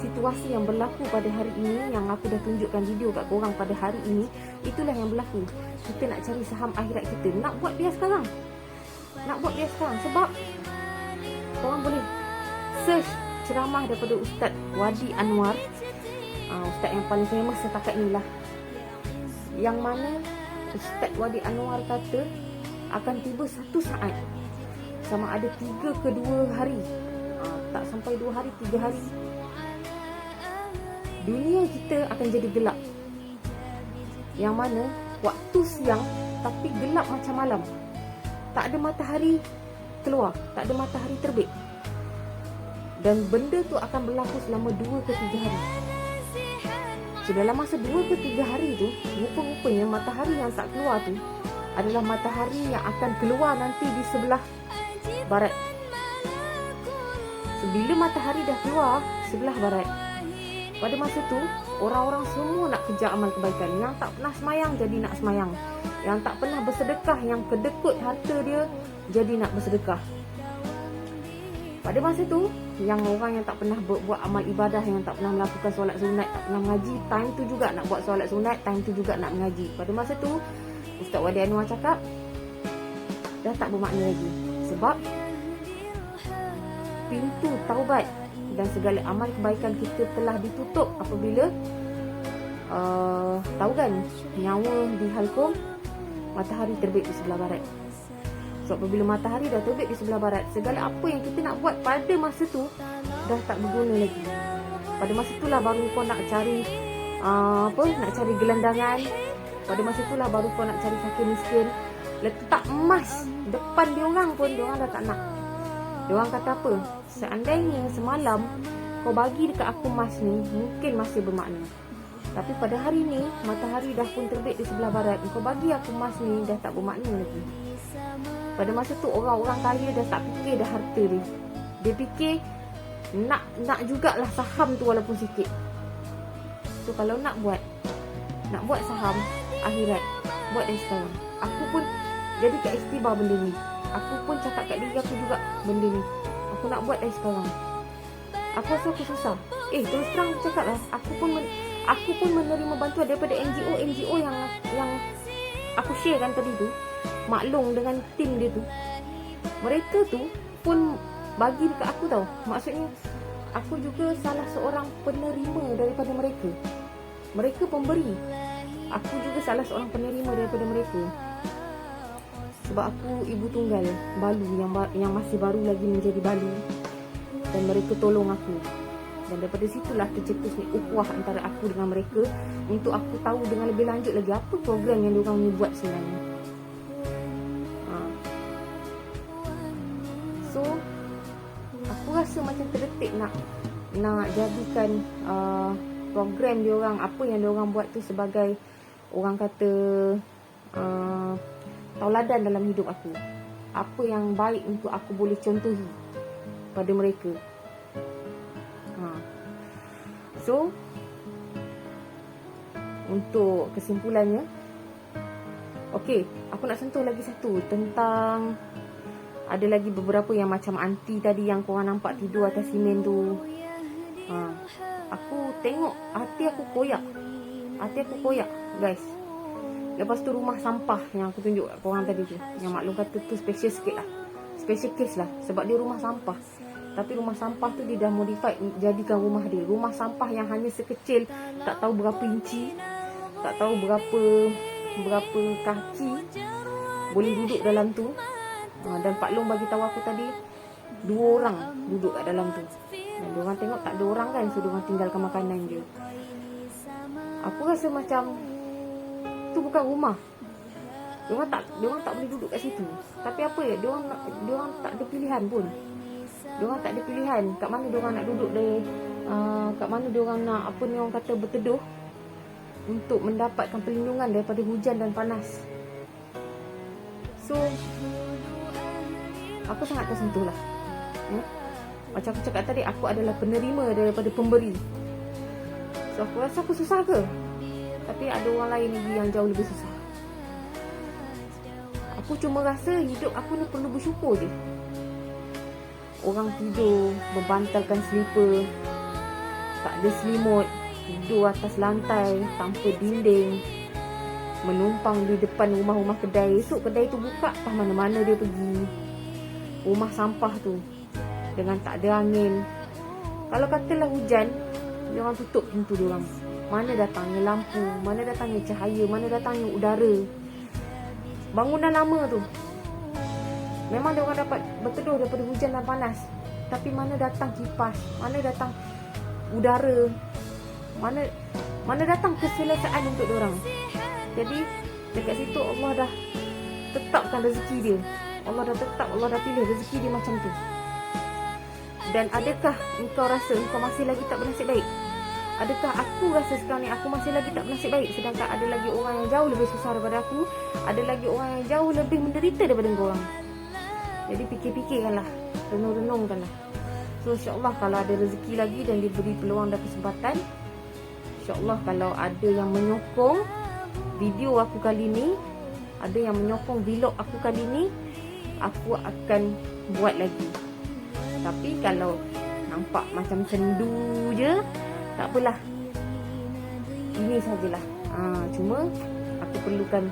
situasi yang berlaku pada hari ini, yang aku dah tunjukkan video kat korang pada hari ini. Itulah yang berlaku. Kita nak cari saham akhirat kita, nak buat dia sekarang. Sebab korang boleh search ceramah daripada Ustaz Wadi Anwar, Ustaz yang paling famous setakat ni lah, yang mana Ustaz Wadi Anwar kata akan tiba satu saat, sama ada 3 ke 2 hari, tak sampai 2 hari, 3 hari, dunia kita akan jadi gelap. Yang mana waktu siang tapi gelap macam malam. Tak ada matahari keluar, tak ada matahari terbit. Dan benda tu akan berlaku selama 2 ke 3 hari. So dalam masa 2 ke 3 hari tu, rupa-rupanya matahari yang tak keluar tu adalah matahari yang akan keluar nanti di sebelah barat. So, bila matahari dah keluar sebelah barat, pada masa tu orang-orang semua nak kejar amal kebaikan. Yang tak pernah semayang jadi nak semayang, yang tak pernah bersedekah, yang kedekut harta dia jadi nak bersedekah. Pada masa tu, yang orang yang tak pernah buat amal ibadah, yang tak pernah melakukan solat sunat, tak pernah mengaji, time tu juga nak buat solat sunat, time tu juga nak mengaji. Pada masa tu, Ustaz Wadi Anwar cakap, dah tak bermakna lagi. Sebab pintu taubat dan segala amal kebaikan kita telah ditutup apabila tahu kan, nyawa di halkum, matahari terbit di sebelah barat. So apabila matahari dah terbit di sebelah barat, segala apa yang kita nak buat pada masa tu dah tak berguna lagi. Pada masa itulah baru kau nak cari nak cari gelandangan. Pada masa itulah baru kau nak cari fakir miskin. Letak emas depan diorang pun diorang dah tak nak. Diorang kata apa? Seandainya semalam kau bagi dekat aku emas ni, mungkin masih bermakna. Tapi pada hari ni matahari dah pun terbit di sebelah barat, kau bagi aku emas ni dah tak bermakna lagi. Pada masa tu orang-orang kaya dah tak fikir dah harta dia. Dia fikir nak jugalah saham tu walaupun sikit. So kalau nak buat saham akhirat, buat dari sekarang. Aku pun jadi kat istibar benda ni. Aku pun cakap kat diri aku juga benda ni. Aku nak buat dari sekarang. Aku rasa aku susah. Terus terang cakap lah, aku pun menerima bantuan daripada NGO yang aku sharekan tadi tu. Maklong dengan tim dia tu. Mereka tu pun bagi dekat aku tau. Maksudnya aku juga salah seorang penerima daripada mereka. Mereka pemberi. Aku juga salah seorang penerima daripada mereka. Sebab aku ibu tunggal balu yang masih baru lagi menjadi balu. Dan mereka tolong aku. Dan daripada situlah tercetus ni ukhuwah antara aku dengan mereka. Untuk aku tahu dengan lebih lanjut lagi apa program yang diorang ni buat sebenarnya. So aku rasa macam terdetik nak jadikan program diorang, apa yang diorang buat tu sebagai orang kata tauladan dalam hidup aku. Apa yang baik untuk aku boleh contohi pada mereka. So untuk kesimpulannya, okey, aku nak sentuh lagi satu tentang, ada lagi beberapa yang macam anti tadi yang korang nampak tidur atas simen tu. Aku tengok hati aku koyak guys. Lepas tu rumah sampah yang aku tunjuk kat korang tadi tu, yang maklum kata tu special sikit lah, special case lah, sebab dia rumah sampah. Tapi rumah sampah tu dia dah modified jadikan rumah dia rumah sampah yang hanya sekecil, tak tahu berapa inci, tak tahu berapa kaki boleh duduk dalam tu. Dan Pak Long bagi tahu aku tadi 2 orang duduk kat dalam tu. Dan diorang tengok tak ada orang kan, so diorang tinggalkan makanan je. Aku rasa macam tu bukan rumah. Diorang tak boleh duduk kat situ. Tapi apa ya, diorang tak ada pilihan pun. Diorang tak ada pilihan kat mana diorang nak duduk kat mana diorang nak orang kata berteduh untuk mendapatkan perlindungan daripada hujan dan panas. So aku sangat tersentuh lah. Macam aku cakap tadi, aku adalah penerima daripada pemberi. So aku rasa aku susah ke? Tapi ada orang lain lagi yang jauh lebih susah. Aku cuma rasa hidup aku ni perlu bersyukur je. Orang tidur membantalkan selipar, tak ada selimut, tidur atas lantai tanpa dinding, menumpang di depan rumah-rumah kedai. Esok kedai tu buka, entah mana-mana dia pergi. Rumah sampah tu dengan tak ada angin. Kalau katalah hujan, diorang tutup pintu diorang. Mana datangnya lampu, mana datangnya cahaya, mana datangnya udara. Bangunan lama tu memang diorang dapat berteduh daripada hujan dan panas, tapi mana datang kipas, mana datang udara, mana datang keselesaan untuk diorang. Jadi dekat situ Allah dah tetapkan rezeki dia. Allah dah pilih rezeki dia macam tu. Dan adakah engkau rasa engkau masih lagi tak bernasib baik? Adakah aku rasa sekarang ni aku masih lagi tak bernasib baik, sedangkan ada lagi orang yang jauh lebih susah daripada aku, ada lagi orang yang jauh lebih menderita daripada engkau orang. Jadi fikir-fikirkanlah, renung-renungkanlah. So insyaAllah kalau ada rezeki lagi dan diberi peluang dan kesempatan, insyaAllah kalau ada yang menyokong video aku kali ni, ada yang menyokong vlog aku kali ni, aku akan buat lagi. Tapi kalau nampak macam sendu je, tak apalah, ini sajalah. Cuma aku perlukan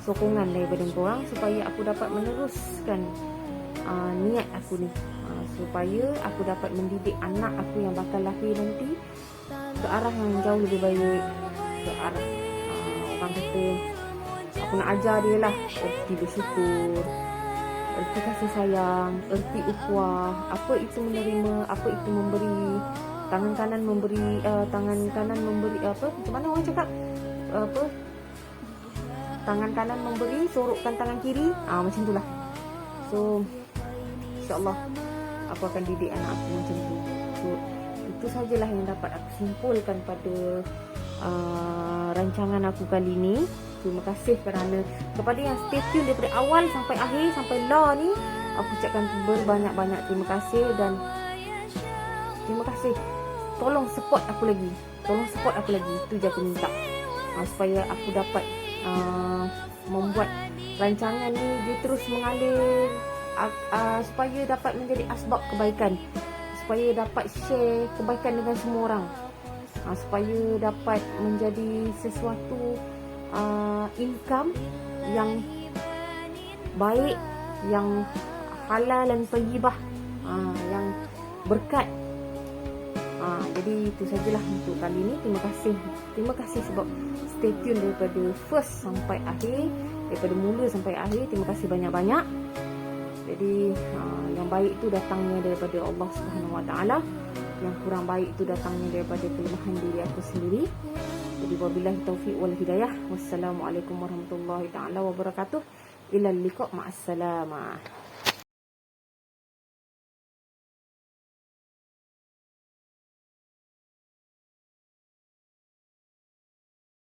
sokongan daripada korang supaya aku dapat meneruskan niat aku ni, supaya aku dapat mendidik anak aku yang bakal lahir nanti ke arah yang jauh lebih baik, ke arah orang kata, aku nak ajar dia lah erti bersyukur, erti kasih sayang, erti ukhuwah, apa itu menerima, apa itu memberi. Tangan kanan memberi, apa, macam mana orang cakap, apa, tangan kanan memberi, sorokkan tangan kiri, macam itulah. So insyaAllah aku akan didik anak aku macam tu. So itu sajalah yang dapat aku simpulkan pada rancangan aku kali ni. Terima kasih kerana kepada yang stay tune daripada awal sampai akhir, sampai ni, aku ucapkan berbanyak-banyak terima kasih. Dan Terima kasih. Tolong support aku lagi. Itu je aku minta. Supaya aku dapat membuat rancangan ni dia terus mengalir, supaya dapat menjadi asbab kebaikan, supaya dapat share kebaikan dengan semua orang, supaya dapat menjadi sesuatu income yang baik, yang halal dan thayyibah, yang berkat. Jadi itu sajalah untuk kali ini. Terima kasih sebab stay tune daripada first sampai akhir, daripada mula sampai akhir. Terima kasih banyak-banyak. Jadi yang baik itu datangnya daripada Allah Subhanahu Wa Taala, yang kurang baik itu datangnya daripada kelemahan diri aku sendiri. Jadi wabillahi taufiq wal hidayah. Wassalamualaikum warahmatullahi taala wabarakatuh. Ila liqa, ma'assalamah.